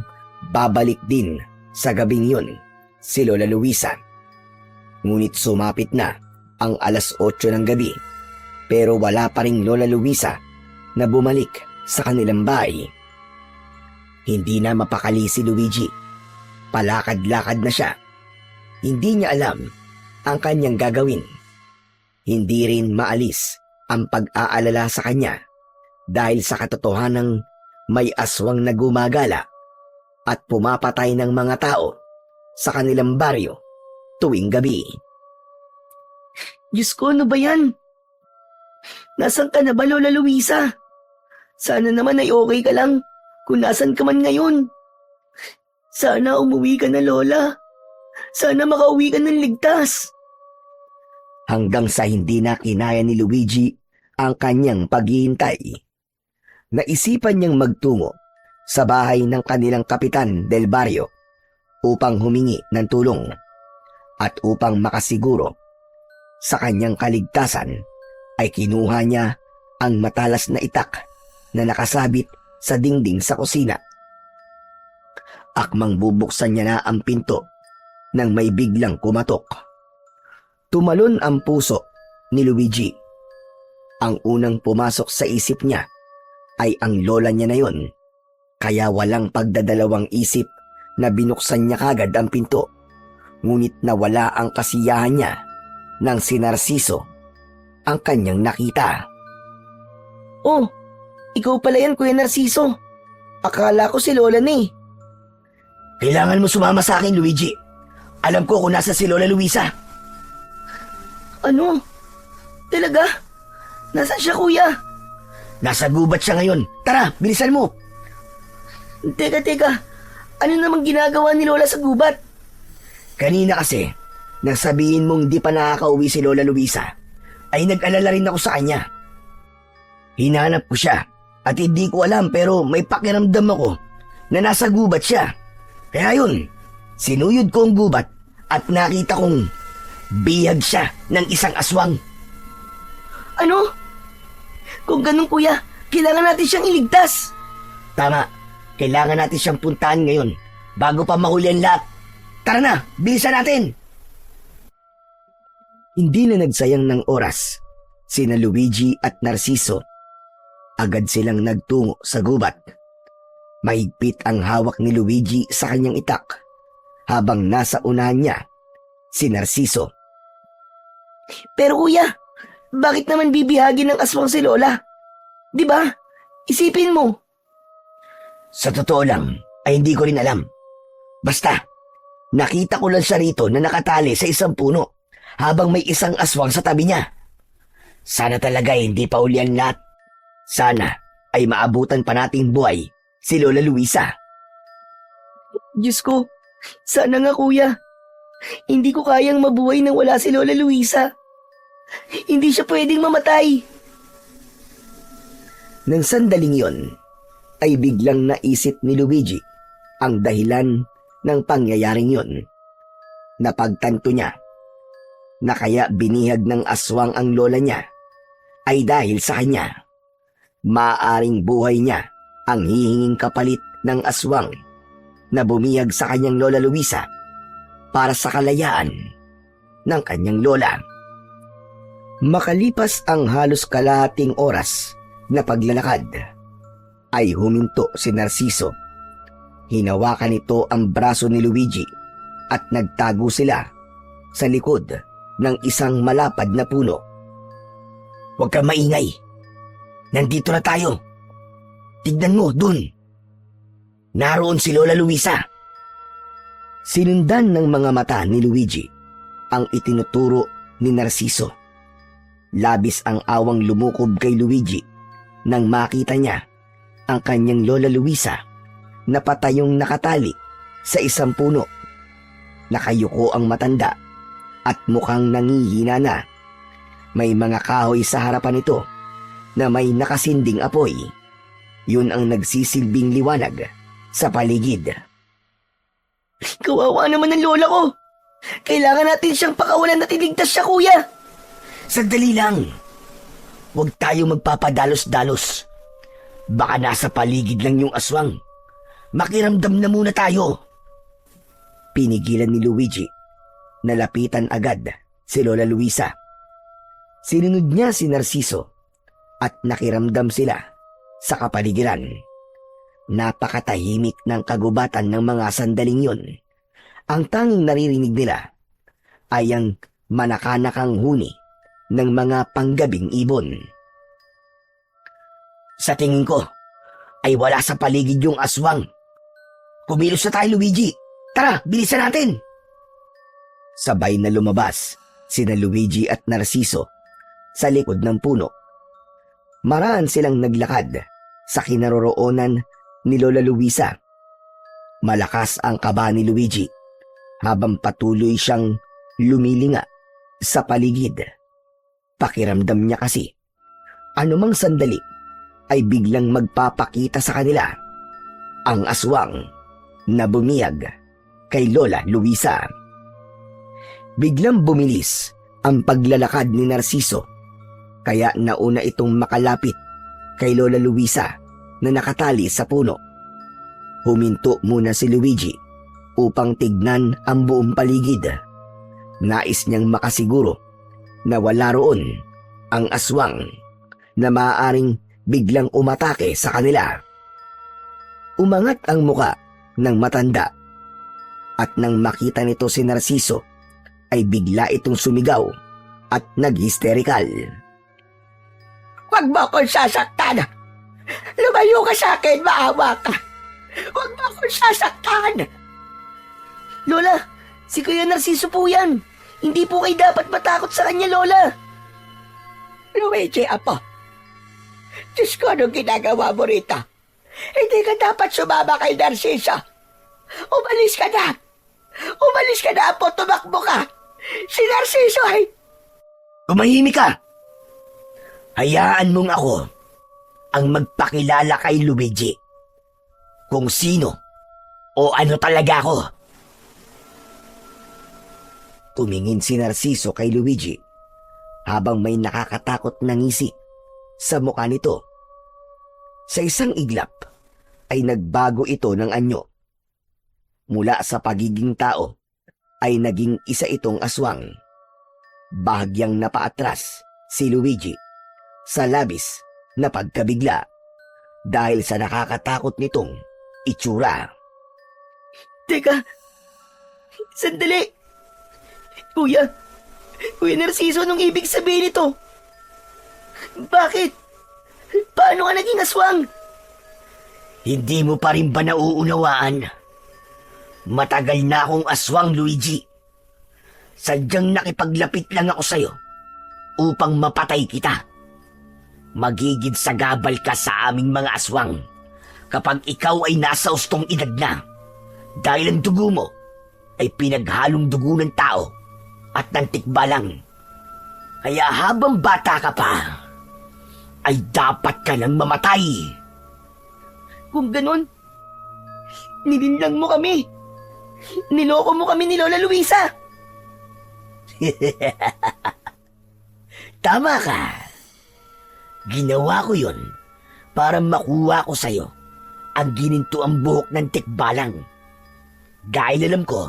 babalik din sa gabing yun si Lola Luisa. Ngunit sumapit na ang 8:00 ng gabi, pero wala pa ring Lola Luisa na bumalik sa kanilang bahay. Hindi na mapakali si Luigi. Palakad-lakad na siya. Hindi niya alam ang kanyang gagawin. Hindi rin maalis ang pag-aalala sa kanya dahil sa katotohanang may aswang na gumagala at pumapatay ng mga tao sa kanilang baryo tuwing gabi. Diyos ko, ano ba yan? Nasaan ka na ba, Lola Luisa? Sana naman ay okay ka lang kung nasan ka man ngayon. Sana umuwi ka na, Lola. Sana makauwi ka ng ligtas. Hanggang sa hindi na kinaya ni Luigi ang kanyang paghihintay. Naisipan niyang magtungo sa bahay ng kanilang kapitan del barrio upang humingi ng tulong at upang makasiguro sa kanyang kaligtasan ay kinuha niya ang matalas na itak na nakasabit sa dingding sa kusina. Akmang bubuksan niya na ang pinto nang may biglang kumatok. Tumalon ang puso ni Luigi. Ang unang pumasok sa isip niya ay ang lola niya na yon, kaya walang pagdadalawang isip na binuksan niya kagad ang pinto. Ngunit nawala ang kasiyahan niya nang si Narciso ang kanyang nakita. Oh, ikaw pala yan, Kuya Narciso. Akala ko si Lola na eh. Kailangan mo sumama sa akin, Luigi. Alam ko kung nasa si Lola Luisa. Ano? Talaga? Nasaan siya, Kuya? Nasa gubat siya ngayon. Tara, bilisan mo. Teka. Ano namang ginagawa ni Lola sa gubat? Kanina kasi, nang sabihin mong di pa nakakauwi si Lola Luisa, ay nag-alala rin ako sa kanya. Hinanap ko siya at hindi ko alam pero may pakiramdam ako na nasa gubat siya. Kaya yun, sinuyod ko ang gubat at nakita kong bihag siya ng isang aswang. Ano? Kung ganun, Kuya, kailangan natin siyang iligtas. Tama, kailangan natin siyang puntahan ngayon bago pa mahuli ang lahat. Tara na, bilisan natin! Hindi na nagsayang ng oras, sina Luigi at Narciso. Agad silang nagtungo sa gubat. Mahigpit ang hawak ni Luigi sa kanyang itak, habang nasa unahan niya si Narciso. Pero Kuya, bakit naman bibihagin ng aswang si Lola? Di ba? Isipin mo. Sa totoo lang, ay hindi ko rin alam. Basta, nakita ko lang siya rito na nakatali sa isang puno habang may isang aswang sa tabi niya. Sana talaga hindi pa uli ang lahat. Sana ay maabutan pa nating buhay si Lola Luisa. Diyos ko, sana nga, Kuya. Hindi ko kayang mabuhay nang wala si Lola Luisa. Hindi siya pwedeng mamatay. Nang sandaling yon, ay biglang naisip ni Luigi ang dahilan ng pangyayaring yon. Napagtanto niya na kaya binihag ng aswang ang lola niya ay dahil sa kanya. Maaring buhay niya ang hihinging kapalit ng aswang na bumiyag sa kanyang Lola Luisa para sa kalayaan ng kanyang lola. Makalipas ang halos kalahating oras na paglalakad, ay huminto si Narciso. Hinawakan nito ang braso ni Luigi at nagtago sila sa likod ng isang malapad na puno. "Huwag kang maingay. Nandito na tayo. Tignan mo, dun. Naroon si Lola Luisa." Sinundan ng mga mata ni Luigi ang itinuturo ni Narciso. Labis ang awang lumukob kay Luigi nang makita niya ang kanyang Lola Luisa na patayong nakatali sa isang puno. Nakayuko ang matanda at mukhang nangihina na. May mga kahoy sa harapan nito na may nakasinding apoy. Yun ang nagsisilbing liwanag sa paligid. Kawawa naman ang lola ko. Kailangan natin siyang pakawalan at iligtas siya, kuya. Sandali lang. Huwag tayo magpapadalos-dalos. Baka nasa paligid lang yung aswang. Makiramdam na muna tayo. Pinigilan ni Luigi. Nalapitan agad si Lola Luisa. Sinunod niya si Narciso at nakiramdam sila sa kapaligiran. Napakatahimik ng kagubatan ng mga sandaling yun. Ang tanging naririnig nila ay ang manakanakang huni ng mga panggabing ibon. Sa tingin ko, ay wala sa paligid yung aswang. Kumilos na tayo, Luigi. Tara, bilisan natin. Sabay na lumabas sina Luigi at Narciso sa likod ng puno. Maraan silang naglakad sa kinaroroonan ni Lola Luisa. Malakas ang kaba ni Luigi habang patuloy siyang lumilinga sa paligid. Pakiramdam niya kasi, anumang sandali ay biglang magpapakita sa kanila ang aswang na bumiyag kay Lola Luisa. Biglang bumilis ang paglalakad ni Narciso, kaya nauna itong makalapit kay Lola Luisa na nakatali sa puno. Huminto muna si Luigi upang tignan ang buong paligid. Nais niyang makasiguro na wala roon ang aswang na maaaring biglang umatake sa kanila. Umangat ang muka ng matanda at nang makita nito si Narciso ay bigla itong sumigaw at nag-hysterical. Huwag mo akong sasaktan! Lumayo ka sa akin, maawa ka! Huwag mo akong sasaktan! Lola, si Kuya Narciso po yan. Hindi po kayo dapat matakot sa kanya, Lola. Luigi, apo. Diyos ko, anong ginagawa mo rito? Hindi ka dapat sumama kay Narciso. Umalis ka na! Umalis ka na, apo! Tumakbo ka! Si Narciso ay... Tumahimik ka! Hayaan mong ako ang magpakilala kay Luigi kung sino o ano talaga ako. Tumingin si Narciso kay Luigi habang may nakakatakot na ngisi sa mukha nito. Sa isang iglap ay nagbago ito ng anyo. Mula sa pagiging tao ay naging isa itong aswang. Bahagyang napaatras si Luigi sa labis na pagkabigla dahil sa nakakatakot nitong itsura. Teka, sandali. Kuya Narciso, anong ibig sabihin nito? Bakit? Paano ka naging aswang? Hindi mo pa rin ba nauunawaan? Matagal na akong aswang, Luigi. Sadyang nakipaglapit lang ako sa'yo upang mapatay kita. Magigid sa gabal ka sa aming mga aswang kapag ikaw ay nasa ustong edad na, dahil ang dugo mo ay pinaghalong dugo ng tao at ng tikbalang. Kaya habang bata ka pa, ay dapat ka nang mamatay. Kung ganon, nilinlang mo kami. Niloko mo kami ni Lola Luisa. Tama ka. Ginawa ko yun para makuha ko sa'yo ang gininto ang buhok ng tikbalang. Dahil alam ko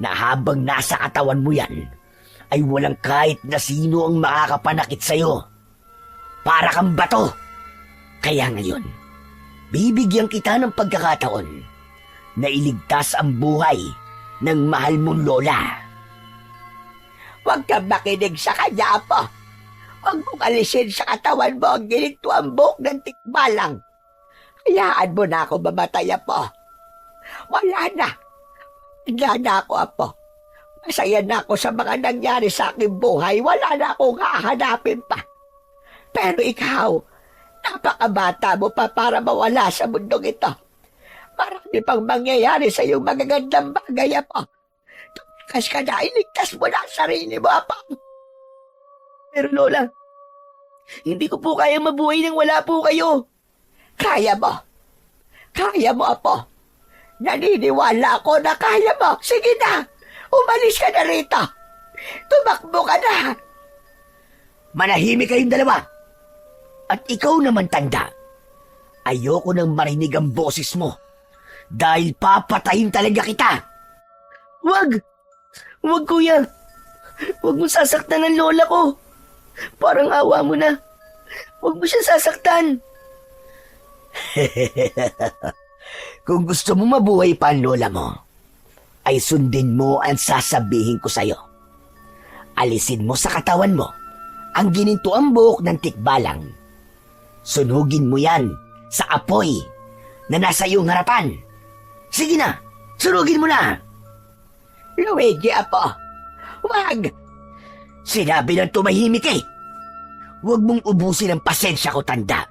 na habang nasa katawan mo yan, ay walang kahit na sino ang makakapanakit sa'yo. Para kang bato. Kaya ngayon, bibigyan kita ng pagkakataon na iligtas ang buhay ng mahal mong lola. Huwag kang makinig sa kanya, Apo. Huwag mong alisin sa katawan mo ang gininto ang buhok ng tikbalang. Hayaan mo na ako mamatay, Apo. Wala na. Wala na ako, Apo. Masaya na ako sa mga nangyari sa aking buhay. Wala na akong hahanapin pa. Pero ikaw, napakabata mo pa para mawala sa mundong ito. Marami pang mangyayari sa iyong magagandang bagay, Apo. Tumikas ka na, iligtas mo na ang sarili mo, Apo. Pero Lola, hindi ko po kaya mabuhay nang wala po kayo. Kaya mo. Kaya mo, Apo. Naniniwala ako na kaya mo. Sige na. Umalis ka na rito. Tumakbo ka na. Manahimik kayong dalawa. At ikaw naman, tanda. Ayoko nang marinig ang boses mo. Dahil papatayin talaga kita. Wag! Wag, kuya. Wag mo sasaktan ang lola ko. Parang awa mo na. Wag mo siya sasaktan. Kung gusto mo mabuhay pa ang lola mo, ay sundin mo ang sasabihin ko sa'yo. Alisin mo sa katawan mo ang ginintuang buhok ng tikbalang. Sunugin mo yan sa apoy na nasa iyong harapan. Sige na, sunugin mo na. Luigi, Apo, wag. Sinabi ng tumahimik eh. Huwag mong ubusin ang pasensya ko, tanda.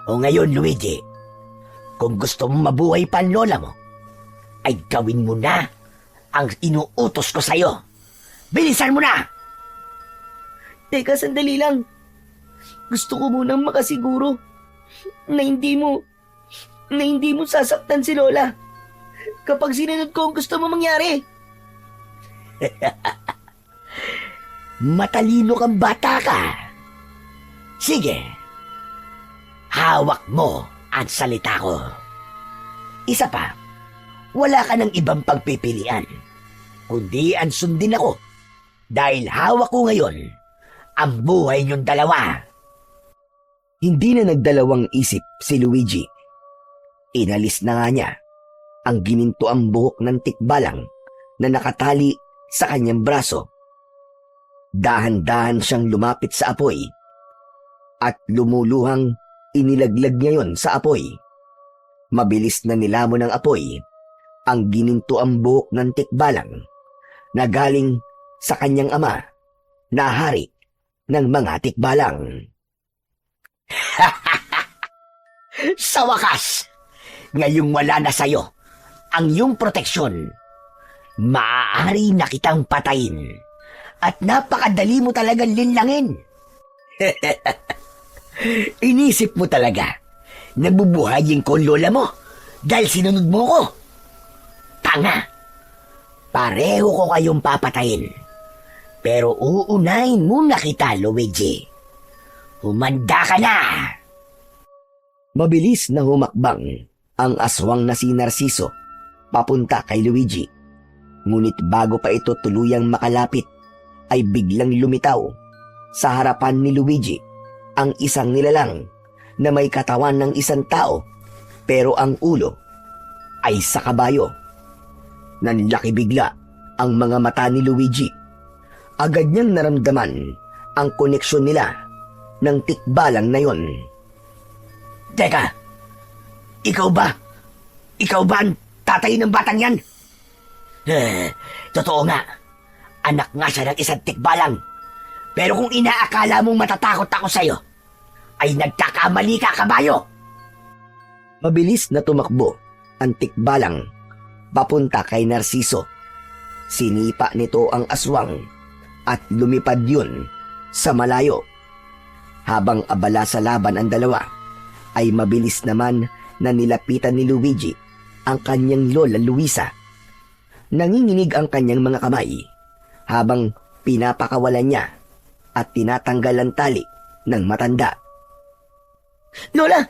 O ngayon, Luigi, kung gusto mong mabuhay pa ang lola mo, ay gawin mo na ang inuutos ko sa'yo. Bilisan mo na! Teka, sandali lang. Gusto ko munang makasiguro na hindi mo sasaktan si Lola kapag sinunod ko ang gusto mo mangyari. Matalino kang bata ka. Sige, hawak mo ang salita ko. Isa pa, wala ka ng ibang pagpipilian, kundi ang sundin ako dahil hawak ko ngayon ang buhay niyong dalawa. Hindi na nagdalawang isip si Luigi. Inalis na nga niya ang ginintoang buhok ng tikbalang na nakatali sa kanyang braso. Dahan-dahan siyang lumapit sa apoy at lumuluhang inilaglag niya yon sa apoy. Mabilis na nilamon ng apoy ang ginintoang buhok ng tikbalang na galing sa kanyang ama na hari ng mga tikbalang. Sa wakas, ngayong wala na sa'yo ang iyong proteksyon, maaari na kitang patayin at napakadali mo talagang linlangin. Inisip mo talaga na bubuhayin ko ang lola mo dahil sinunod mo ko. Tanga! Pareho ko kayong papatayin. Pero uunahin muna kita, Luigi. Humanda ka na! Mabilis na humakbang ang aswang na si Narciso papunta kay Luigi. Ngunit bago pa ito tuluyang makalapit, ay biglang lumitaw sa harapan ni Luigi ang isang nilalang na may katawan ng isang tao pero ang ulo ay sa kabayo. Nanlaki bigla ang mga mata ni Luigi. Agad niyang naramdaman ang koneksyon nila ng tikbalang na yon. Teka, ikaw ba? Ikaw ba ang tatay ng batang yan? Totoo nga. Anak nga siya ng isang tikbalang. Pero kung inaakala mong matatakot ako sa'yo, ay nagkakamali ka, kabayo. Mabilis na tumakbo ang tikbalang papunta kay Narciso. Sinipa nito ang aswang at lumipad yun sa malayo. Habang abala sa laban ang dalawa, ay mabilis naman na nilapitan ni Luigi ang kanyang lola Luisa. Nanginginig ang kanyang mga kamay habang pinapakawalan niya at tinatanggal ang tali ng matanda. Lola!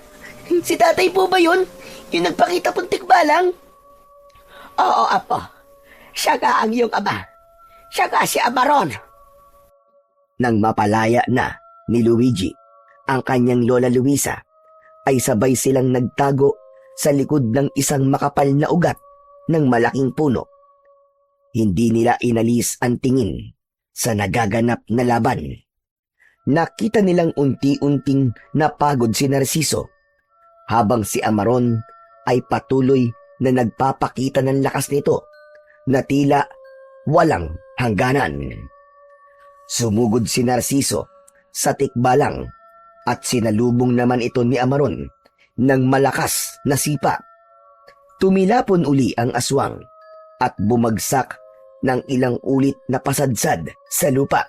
Si tatay po ba yun? Yung nagpakita pong tikbalang? Oo, apo. Siya nga ang iyong ama. Siya nga si Amaron. Nang mapalaya na ni Luigi ang kanyang lola Luisa, ay sabay silang nagtago sa likod ng isang makapal na ugat ng malaking puno. Hindi nila inalis ang tingin sa nagaganap na laban. Nakita nilang unti-unting napagod si Narciso, habang si Amaron ay patuloy na nagpapakita ng lakas nito na tila walang hangganan. Sumugod si Narciso sa tikbalang at sinalubong naman ito ni Amaron ng malakas na sipa. Tumilapon uli ang aswang at bumagsak ng ilang ulit na pasadsad sa lupa.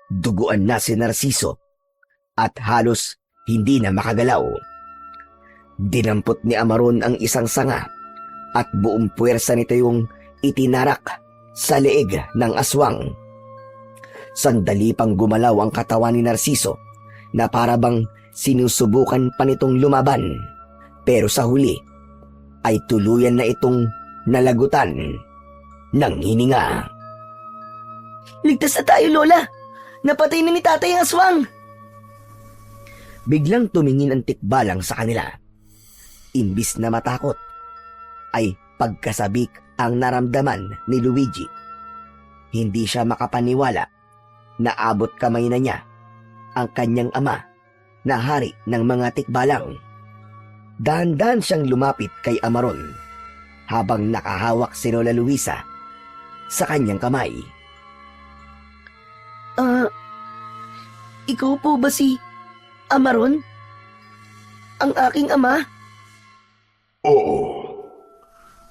Duguan na si Narciso at halos hindi na makagalaw. Dinampot ni Amaron ang isang sanga at buong puwersa nito yung itinarak sa leeg ng aswang. Sandali pang gumalaw ang katawan ni Narciso na parabang sinusubukan pa nitong lumaban, pero sa huli ay tuluyan na itong nalagutan ng hininga. Ligtas na tayo, Lola. Napatay na ni tatay ang aswang. Biglang tumingin ang tikbalang sa kanila. Imbis na matakot, ay pagkasabik ang naramdaman ni Luigi. Hindi siya makapaniwala na abot kamay na niya ang kanyang ama na hari ng mga tikbalang. Dahan-dahan siyang lumapit kay Amaron habang nakahawak si Lola Luisa sa kanyang kamay. Ikaw po ba si Amaron? Ang aking ama? Oo.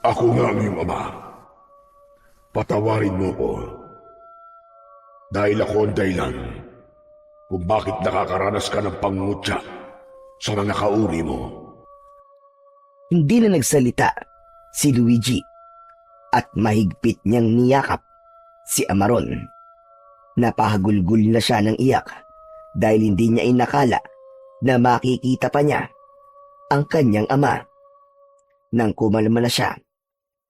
Ako nga ang iyong ama. Patawarin mo ko. Dahil ako ang dahilan kung bakit nakakaranas ka ng pangungutya sa mga kauri mo. Hindi na nagsalita si Luigi at mahigpit niyang niyakap si Amaron. Napahagulgul na siya ng iyak dahil hindi niya inakala na makikita pa niya ang kanyang ama. Nang kumalma na siya,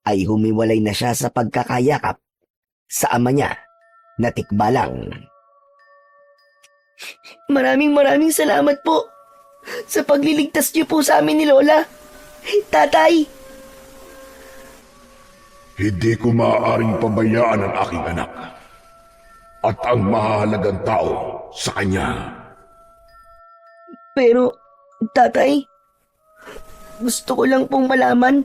ay humiwalay na siya sa pagkakayakap sa ama niya na tikbalang. Maraming salamat po sa pagliligtas niyo po sa amin ni Lola. Tatay! Hindi ko maaaring pabayaan ang aking anak at ang mahalagang tao sa kanya. Pero, tatay, gusto ko lang pong malaman.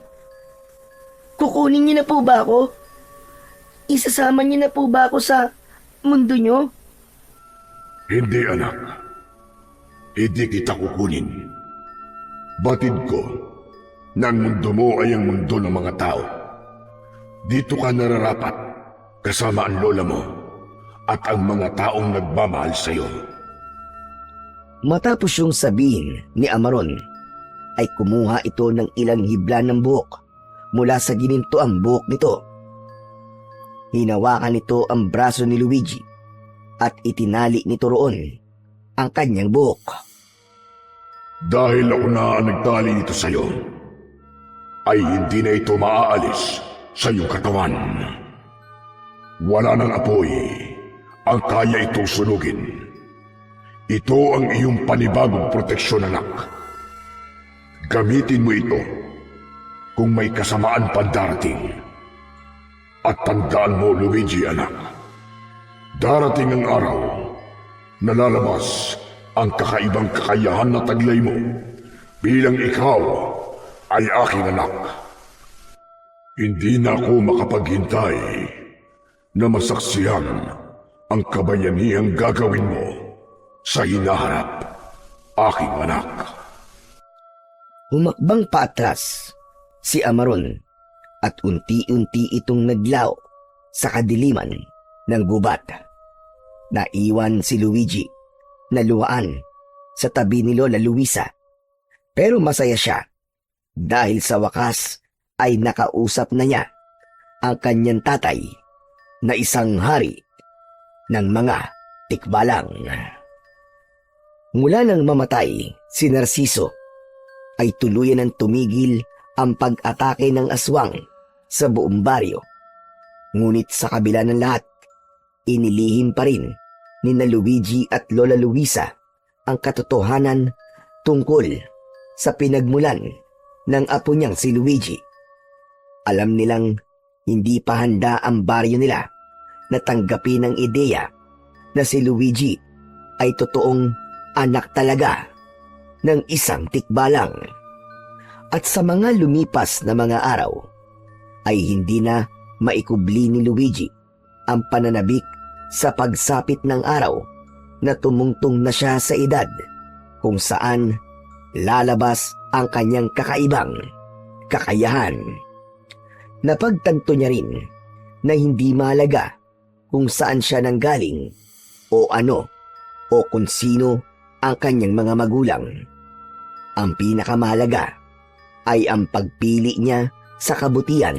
Kukunin niyo na po ba ako? Isasama niyo na po ba ako sa mundo niyo? Hindi, anak. Hindi kita kukunin. Batid ko na ang mundo mo ay ang mundo ng mga tao. Dito ka nararapat kasama ang lola mo at ang mga taong nagmamahal sa iyo. Matapos yung sabihin ni Amaron, ay kumuha ito ng ilang hibla ng buhok mula sa ginintoang buhok nito. Hinawakan nito ang braso ni Luigi at itinali nito roon ang kanyang buhok. Dahil ako na ang nagtali nito sa iyo, ay hindi na ito maaalis sa iyong katawan. Wala nang apoy ang kaya itong sunugin. Ito ang iyong panibagong proteksyon, anak. Gamitin mo ito kung may kasamaan pa darating. At tandaan mo, Luigi, anak, darating ang araw na lalabas ang kakaibang kakayahan na taglay mo bilang ikaw ay aking anak. Hindi na ako makapaghintay na masaksihan ang kabayanihang gagawin mo sa hinaharap, aking anak. Humakbang paatras si Amaron at unti-unti itong naglaw sa kadiliman ng gubat. Naiwan si Luigi na luhaan sa tabi ni Lola Luisa, pero masaya siya dahil sa wakas ay nakausap na niya ang kanyang tatay na isang hari ng mga tikbalang. Mula nang mamatay si Narciso ay tuluyan ng tumigil ang pag-atake ng aswang sa buong baryo. Ngunit sa kabila ng lahat, inilihim pa rin ni na Luigi at Lola Luisa ang katotohanan tungkol sa pinagmulan ng apo niyang si Luigi. Alam nilang hindi pa handa ang baryo nila na tanggapin ang ideya na si Luigi ay totoong anak talaga ng isang tikbalang. At sa mga lumipas na mga araw, ay hindi na maikubli ni Luigi ang pananabik sa pagsapit ng araw na tumungtong na siya sa edad kung saan lalabas ang kanyang kakaibang kakayahan. Napagtanto niya rin na hindi mahalaga kung saan siya nanggaling o ano o kung sino ang kanyang mga magulang. Ang pinakamahalaga ay ang pagpili niya sa kabutihan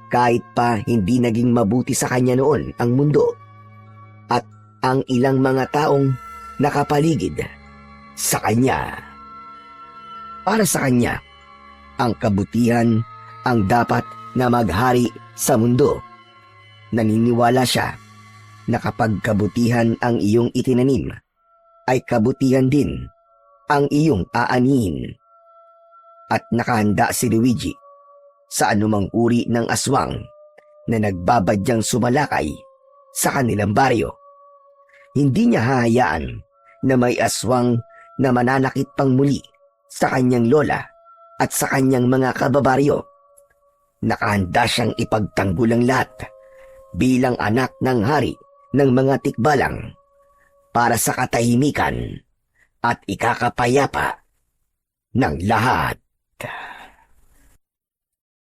kahit pa hindi naging mabuti sa kanya noon ang mundo at ang ilang mga taong nakapaligid sa kanya. Para sa kanya, ang kabutihan ang dapat na maghari sa mundo. Naniniwala siya na kapag kabutihan ang iyong itinanim, ay kabutihan din ang iyong aanihin. At nakahanda si Luigi sa anumang uri ng aswang na nagbabadyang sumalakay sa kanilang baryo. Hindi niya hahayaan na may aswang na mananakit pang muli sa kanyang lola at sa kanyang mga kababaryo. Nakahanda siyang ipagtanggol ang lahat bilang anak ng hari ng mga tikbalang para sa katahimikan at ikakapayapa ng lahat.